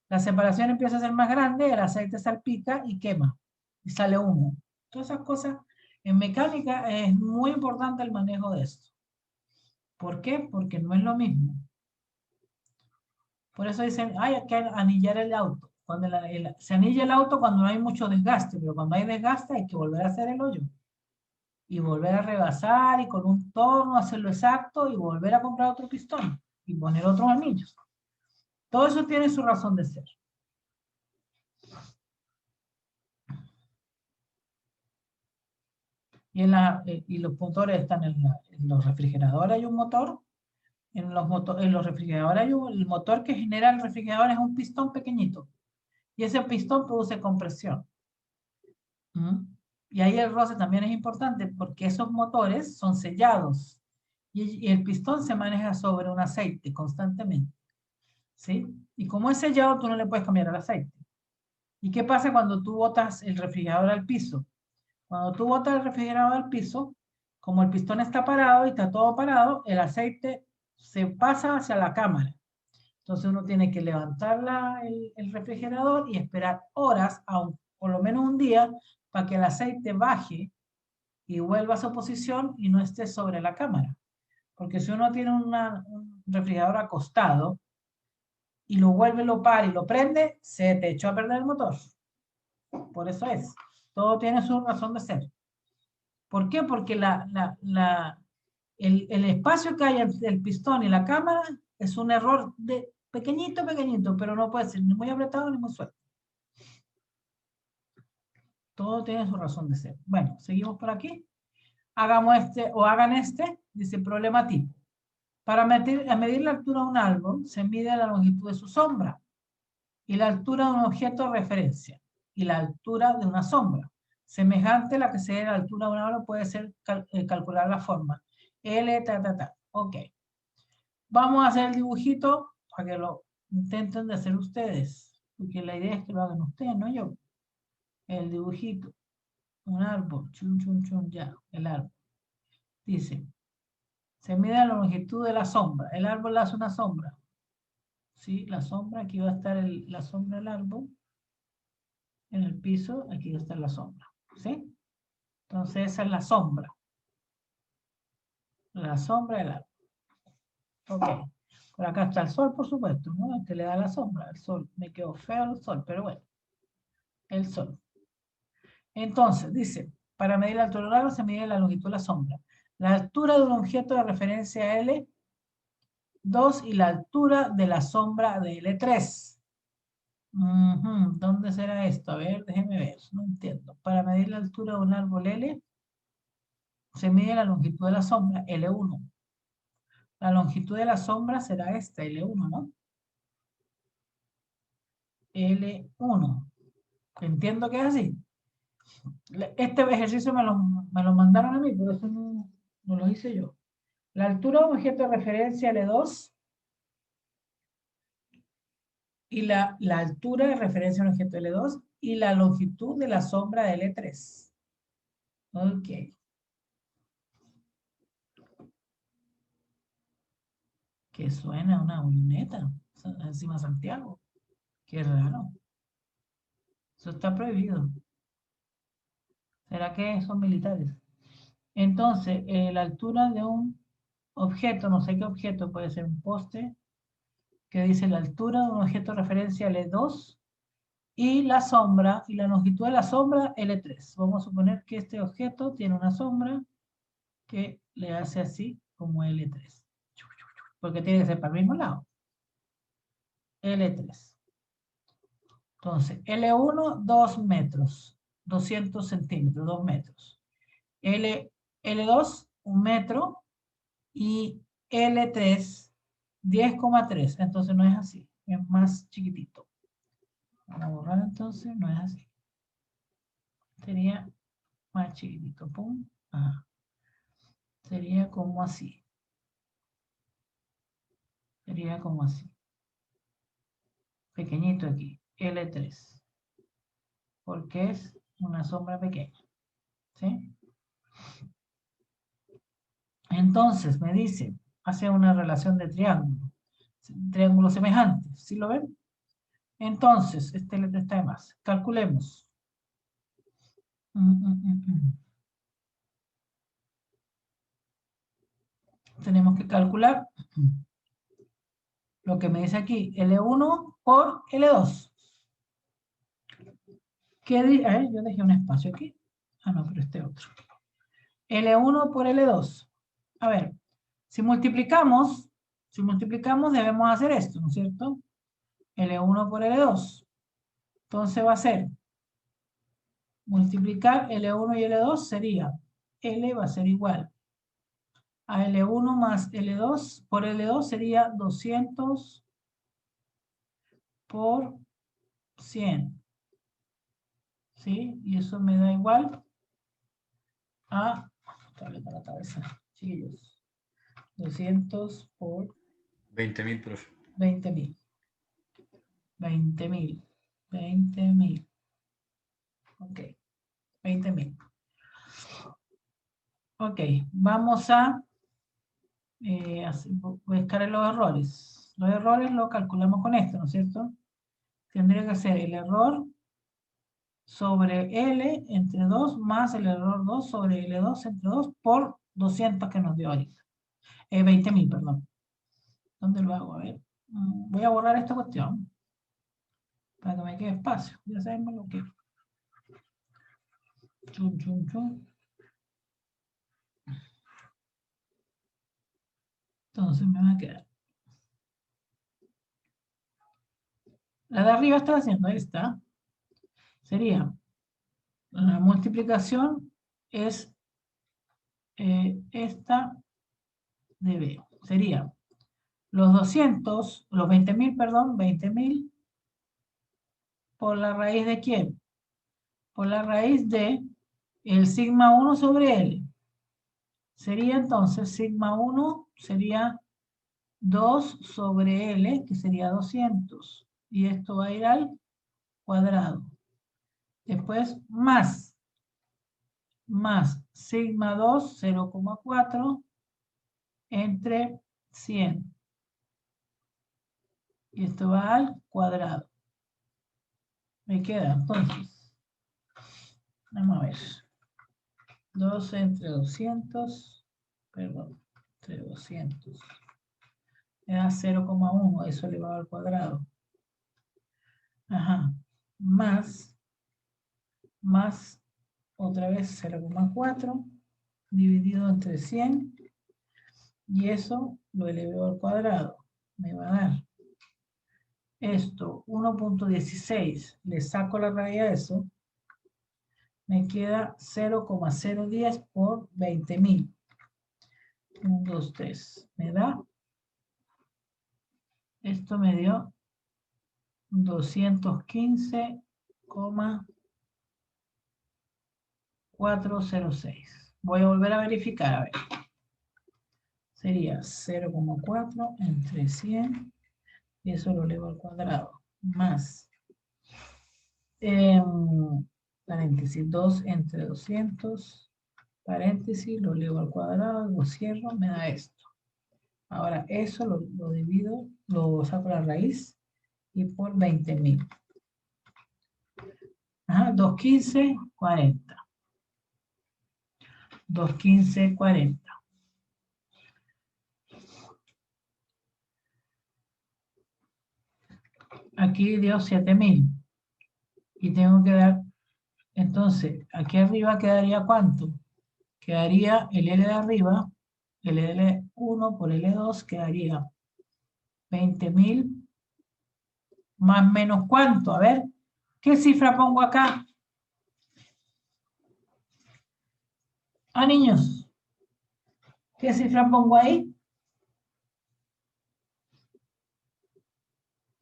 la separación empieza a ser más grande, el aceite salpica y quema, y sale humo. Todas esas cosas, en mecánica es muy importante el manejo de esto. ¿Por qué? Porque no es lo mismo. Por eso dicen, hay que anillar el auto. Cuando se anilla el auto cuando no hay mucho desgaste, pero cuando hay desgaste hay que volver a hacer el hoyo. Y volver a rebasar y con un torno hacerlo exacto y volver a comprar otro pistón y poner otros anillos. Todo eso tiene su razón de ser. Y los motores están en los refrigeradores. Hay un motor. En los refrigeradores hay el motor que genera el refrigerador es un pistón pequeñito. Y ese pistón produce compresión. Y ahí el roce también es importante porque esos motores son sellados. Y el pistón se maneja sobre un aceite constantemente. ¿Sí? Y como es sellado, tú no le puedes cambiar el aceite. ¿Y qué pasa cuando tú botas el refrigerador al piso? Cuando tú botas el refrigerador al piso, como el pistón está parado y está todo parado, el aceite se pasa hacia la cámara. Entonces uno tiene que levantar el refrigerador y esperar horas, por lo menos un día, para que el aceite baje y vuelva a su posición y no esté sobre la cámara. Porque si uno tiene un refrigerador acostado y lo vuelve, lo para y lo prende, se te echó a perder el motor. Por eso es. Todo tiene su razón de ser. ¿Por qué? Porque el espacio que hay entre el pistón y la cámara es un error de pequeñito, pequeñito, pero no puede ser ni muy apretado ni muy suelto. Todo tiene su razón de ser. Bueno, seguimos por aquí. Hagamos este, o hagan este, dice problema tipo. Para medir la altura de un árbol, se mide la longitud de su sombra y la altura de un objeto de referencia y la altura de una sombra. Semejante a la que se dé la altura de un árbol puede ser calcular la forma. L, Ok. Vamos a hacer el dibujito para que lo intenten de hacer ustedes. Porque la idea es que lo hagan ustedes, no yo. El dibujito. Un árbol. Chun, chun, chun, ya. El árbol. Dice, se mide la longitud de la sombra. El árbol hace una sombra. ¿Sí? La sombra, aquí va a estar la sombra del árbol. En el piso, aquí va a estar la sombra. ¿Sí? Entonces esa es la sombra. La sombra del árbol. Ok. Por acá está el sol, por supuesto, ¿no? Este le da la sombra, el sol. Me quedó feo el sol, pero bueno. El sol. Entonces, dice, para medir la altura del árbol se mide la longitud de la sombra. La altura de un objeto de referencia L2 y la altura de la sombra de L3. ¿Dónde será esto? A ver, déjeme ver, no entiendo. Para medir la altura de un árbol L, se mide la longitud de la sombra, L1. La longitud de la sombra será esta, L1, ¿no? L1. Entiendo que es así. Este ejercicio me lo mandaron a mí, por eso no lo hice yo. La altura de un objeto de referencia L2 y la altura de referencia a un objeto L2 y la longitud de la sombra de L3. Ok. Que suena una avioneta encima de Santiago. Qué raro. Eso está prohibido. ¿Será que son militares? Entonces, la altura de un objeto, no sé qué objeto, puede ser un poste, que dice la altura de un objeto de referencia L2 y la sombra, y la longitud de la sombra L3. Vamos a suponer que este objeto tiene una sombra que le hace así como L3. Porque tiene que ser para el mismo lado. L3. Entonces, L1, 2 metros. 200 centímetros, 2 metros. L2, 1 metro. Y L3, 10,3. Entonces no es así. Es más chiquitito. Vamos a borrar entonces. No es así. Sería más chiquitito. Pum. Ajá. Sería como así. Sería como así. Pequeñito aquí. L3. Porque es una sombra pequeña. ¿Sí? Entonces me dice, hace una relación de triángulos semejantes. ¿Sí lo ven? Entonces, este le está de más. Calculemos. Tenemos que calcular lo que me dice aquí, L1 por L2. ¿Qué dice? A ver, yo dejé un espacio aquí. Ah, no, pero este otro. L1 por L2. A ver, si multiplicamos debemos hacer esto, ¿no es cierto? L1 por L2. Entonces va a ser, multiplicar L1 y L2 sería, L va a ser igual a L1 más L2 por L2 sería 200 por 100. ¿Sí? Y eso me da igual a, la cabeza, chiquillos, 200 por 20.000, profe. 20.000. 20.000. 20.000. Ok, 20.000. Ok, vamos a buscar los errores. Los errores los calculamos con esto, ¿no es cierto? Tendría que ser el error sobre L entre 2 más el error 2 sobre L2 entre 2 por 200 que nos dio ahorita. 20.000, perdón. ¿Dónde lo hago? A ver. Voy a borrar esta cuestión para que me quede espacio. Ya sabemos lo que. Chun, chun, chun. Entonces me va a quedar. La de arriba está haciendo, ahí está. Sería, la multiplicación es esta de B. Sería los 200, los 20.000, perdón, 20.000 por la raíz de ¿quién? Por la raíz de el sigma 1 sobre L. Sería entonces sigma 1 sería 2 sobre L, que sería 200. Y esto va a ir al cuadrado. Después más sigma 2, 0,4 entre 100. Y esto va al cuadrado. Me queda entonces, vamos a ver, 2 entre 200, perdón, entre 200. Me da 0,1, eso elevado al cuadrado. Ajá, más otra vez 0,4 dividido entre 100 y eso lo elevo al cuadrado. Me va a dar esto, 1.16, le saco la raíz a eso, me queda 0,010 por 20.000. 1, 2, 3, me da, esto me dio 215,406. Voy a volver a verificar, a ver. Sería 0,4 entre 100, y eso lo elevo al cuadrado, más, paréntesis, 2 entre 200, paréntesis, lo elevo al cuadrado, lo cierro, me da esto. Ahora eso lo divido, lo saco la raíz, y por 20.000. Ajá, 215, 40. 215, 40. Aquí dio 7.000. Y tengo que dar, entonces, aquí arriba quedaría ¿cuánto? Quedaría el L de arriba, el L1 por L2 quedaría 20.000 más menos ¿cuánto? A ver, ¿qué cifra pongo acá? Ah, niños, ¿qué cifra pongo ahí?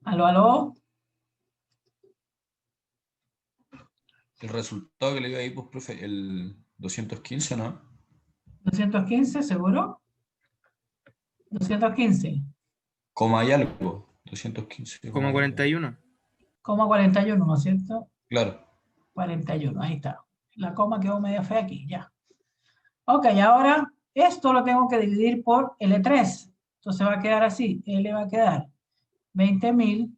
¿Aló, aló? El resultado que le dio ahí, pues, profe, el 215, ¿no? 215, ¿seguro? 215. Coma hay algo. 215, Como algo. 41. Coma 41, ¿no es cierto? Claro. 41, ahí está. La coma quedó media fea aquí, ya. Ok, ahora esto lo tengo que dividir por L3. Entonces va a quedar así. L va a quedar 20.000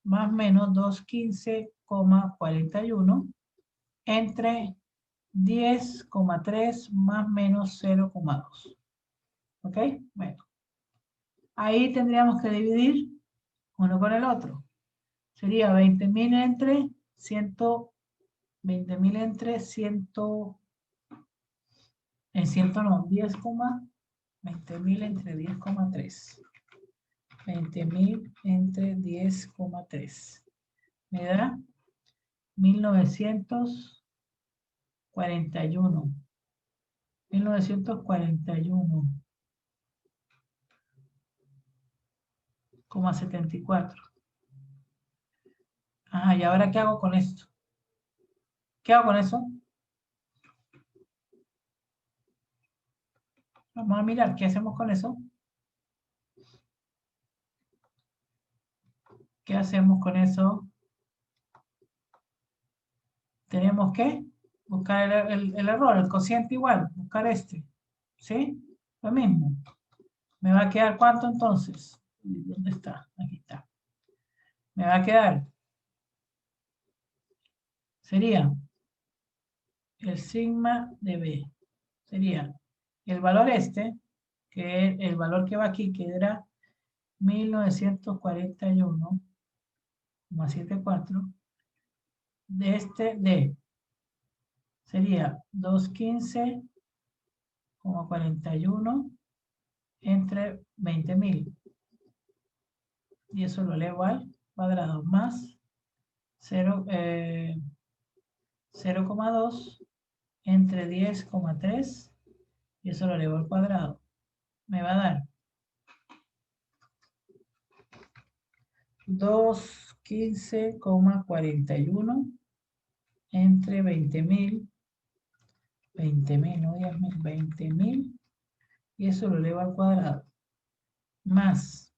más menos 215,41 entre 10,3 más menos 0,2. ¿Ok? Bueno. Ahí tendríamos que dividir uno por el otro. Sería 20.000 entre 100, 20.000 entre 100, en 100 no, 20.000 entre 10,3. 20.000 entre 10,3. Me da 1941. 1941,74. Ajá, ¿y ahora qué hago con esto? ¿Qué hago con eso? Vamos a mirar qué hacemos con eso. ¿Qué hacemos con eso? Tenemos que buscar el error, el cociente igual, buscar este. ¿Sí? Lo mismo. ¿Me va a quedar cuánto entonces? ¿Dónde está? Aquí está. Me va a quedar. Sería el sigma de B. Sería el valor este, que es el valor que va aquí, que era 1941,74, de este D. Sería 215,41 entre 20.000. Y eso lo elevo al cuadrado más 0,2 entre 10,3 y eso lo elevo al cuadrado. Me va a dar 215,41 entre 20.000, 20.000, no 10.000, 20.000 y eso lo elevo al cuadrado. Más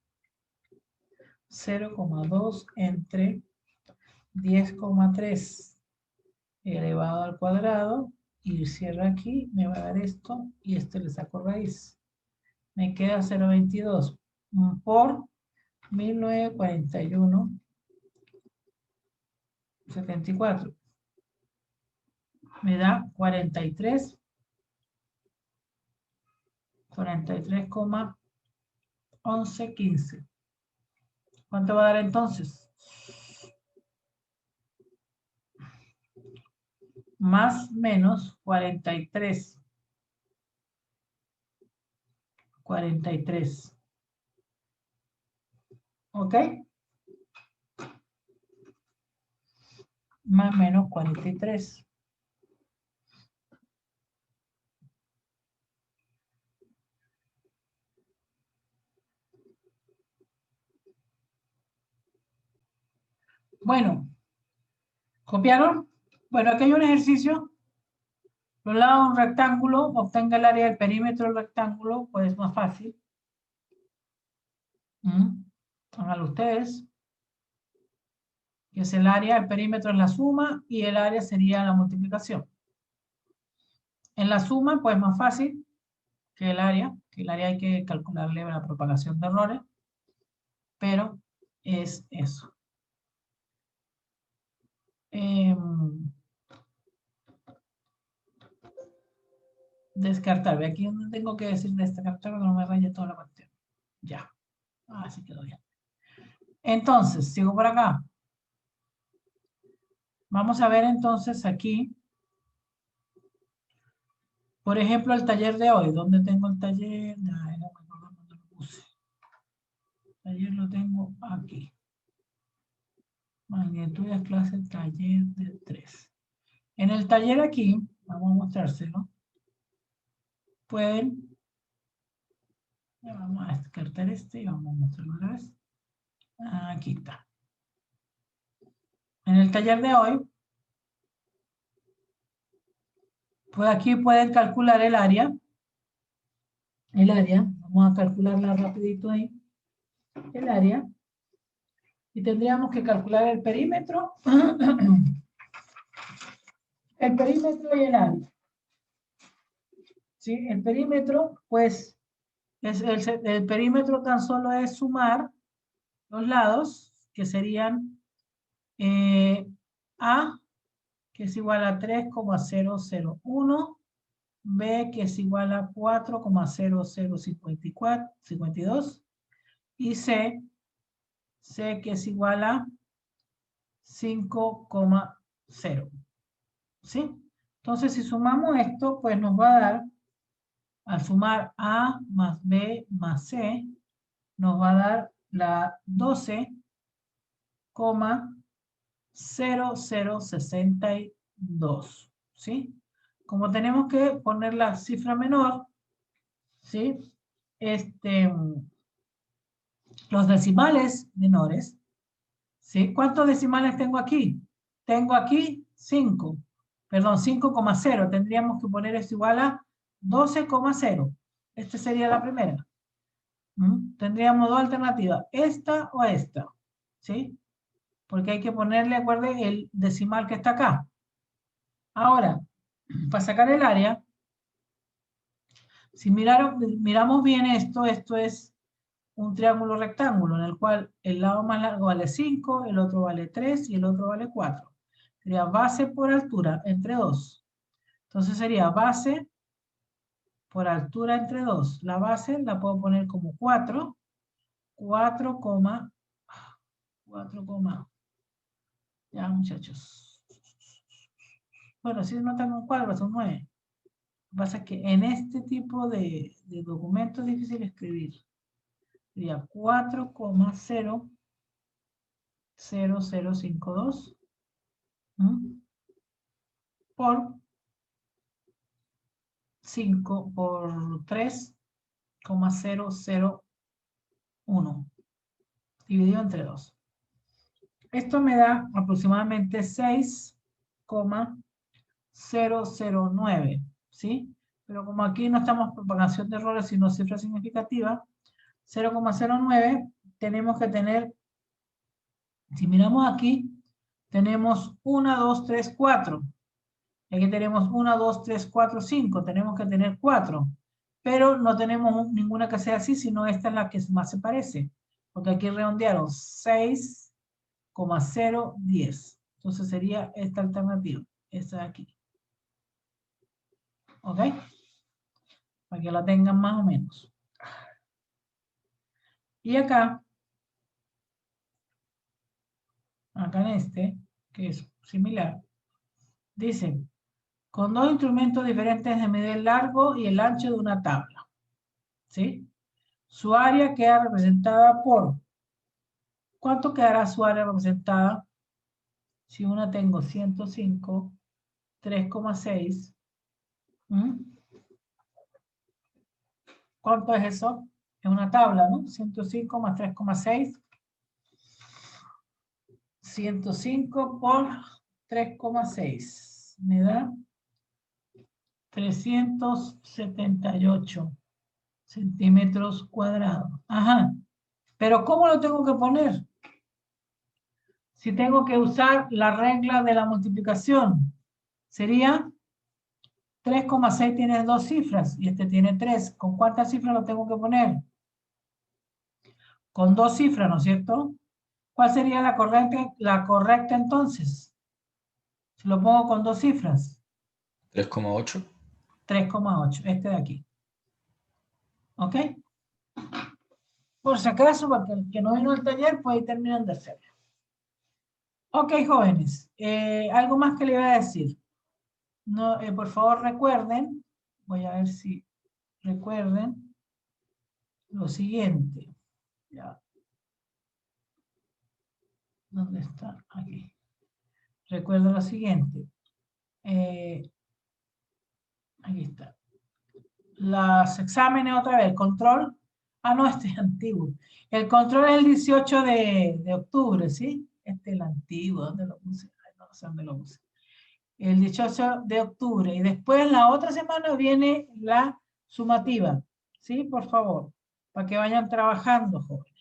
0,2 entre 10,3 elevado al cuadrado y cierro aquí, me va a dar esto y esto le saco raíz. Me queda 0,22 por 1941,74. Me da 43,1115. ¿Cuánto va a dar entonces? Más menos 43. 43. ¿Ok? Más menos 43. Bueno, ¿copiaron? Bueno, aquí hay un ejercicio. Por un lado, un rectángulo, obtenga el área del perímetro del rectángulo, pues es más fácil. Háganlo ustedes. Que es el área, el perímetro es la suma y el área sería la multiplicación. En la suma, pues más fácil que el área hay que calcularle la propagación de errores, pero es eso. Descartar, ve aquí donde tengo que decir descartar para que no me raye toda la cuestión. Ya, así quedó bien. Entonces, sigo por acá. Vamos a ver entonces aquí, por ejemplo, el taller de hoy. ¿Dónde tengo el taller? No me acuerdo dónde lo puse. El taller lo tengo aquí. Magnitudes, clase, taller de 3. En el taller aquí, vamos a mostrárselo. Pueden, ya vamos a descartar este y vamos a mostrarlo otra vez. Aquí está. En el taller de hoy, pues aquí pueden calcular el área. El área, vamos a calcularla rapidito ahí. El área. Y tendríamos que calcular el perímetro. El perímetro y el área. ¿Sí? El perímetro, pues, el perímetro tan solo es sumar los lados, que serían A, que es igual a 3,001, B, que es igual a 4,0052, y C, que es igual a 5,0. ¿Sí? Entonces, si sumamos esto, pues nos va a dar, al sumar A más B más C, nos va a dar la 12,0062. ¿Sí? Como tenemos que poner la cifra menor, ¿sí? Los decimales menores, ¿sí? ¿Cuántos decimales tengo aquí? Tengo aquí 5, perdón, 5,0. Tendríamos que poner esto igual a 12,0. Esta sería la primera. Tendríamos dos alternativas, esta o esta, ¿sí? Porque hay que ponerle, acuérdense, el decimal que está acá. Ahora, para sacar el área, si miramos bien esto es un triángulo rectángulo en el cual el lado más largo vale 5, el otro vale 3 y el otro vale 4. Sería base por altura entre 2. Entonces sería base por altura entre 2. La base la puedo poner como 4. 4, ya muchachos. Bueno, si no tengo un cuadro, son 9. Lo que pasa es que en este tipo de documento es difícil escribir. Sería 4,00052 por 5 por 3,001 dividido entre 2. Esto me da aproximadamente 6,009, ¿sí? Pero como aquí no estamos propagación de errores, sino cifra significativa, 0,09 tenemos que tener, si miramos aquí, tenemos 1, 2, 3, 4. Aquí tenemos 1, 2, 3, 4, 5. Tenemos que tener 4. Pero no tenemos ninguna que sea así, sino esta es la que más se parece. Porque aquí redondearon 6,010. Entonces sería esta alternativa. Esta de aquí. ¿Ok? Para que la tengan más o menos. Y acá en este, que es similar, dice, con dos instrumentos diferentes de medir el largo y el ancho de una tabla. ¿Sí? Su área queda representada por... ¿Cuánto quedará su área representada? Si una tengo 105, 3,6. ¿Cuánto es eso? Es una tabla, ¿no? 105 más 3,6. 105 por 3,6. Me da 378 centímetros cuadrados. Ajá. Pero ¿cómo lo tengo que poner? Si tengo que usar la regla de la multiplicación, sería 3,6 tiene dos cifras y este tiene 3. ¿Con cuántas cifras lo tengo que poner? Con dos cifras, ¿no es cierto? ¿Cuál sería la correcta entonces? Si lo pongo con dos cifras. 3,8. 3,8, este de aquí. ¿Ok? Por si acaso, para que el que no vino al taller, pues ahí terminan de hacerlo. Ok, jóvenes. ¿Algo más que le iba a decir? No, por favor recuerden, voy a ver si recuerden lo siguiente. Ya. ¿Dónde está? Aquí. Recuerden lo siguiente. Aquí está. Los exámenes otra vez. Control. Ah, no, este es antiguo. El control es el 18 de octubre, ¿sí? Este es el antiguo. ¿Dónde lo puse? Ay, no sé dónde lo puse. El 18 de octubre. Y después la otra semana viene la sumativa. ¿Sí? Por favor. Para que vayan trabajando, jóvenes.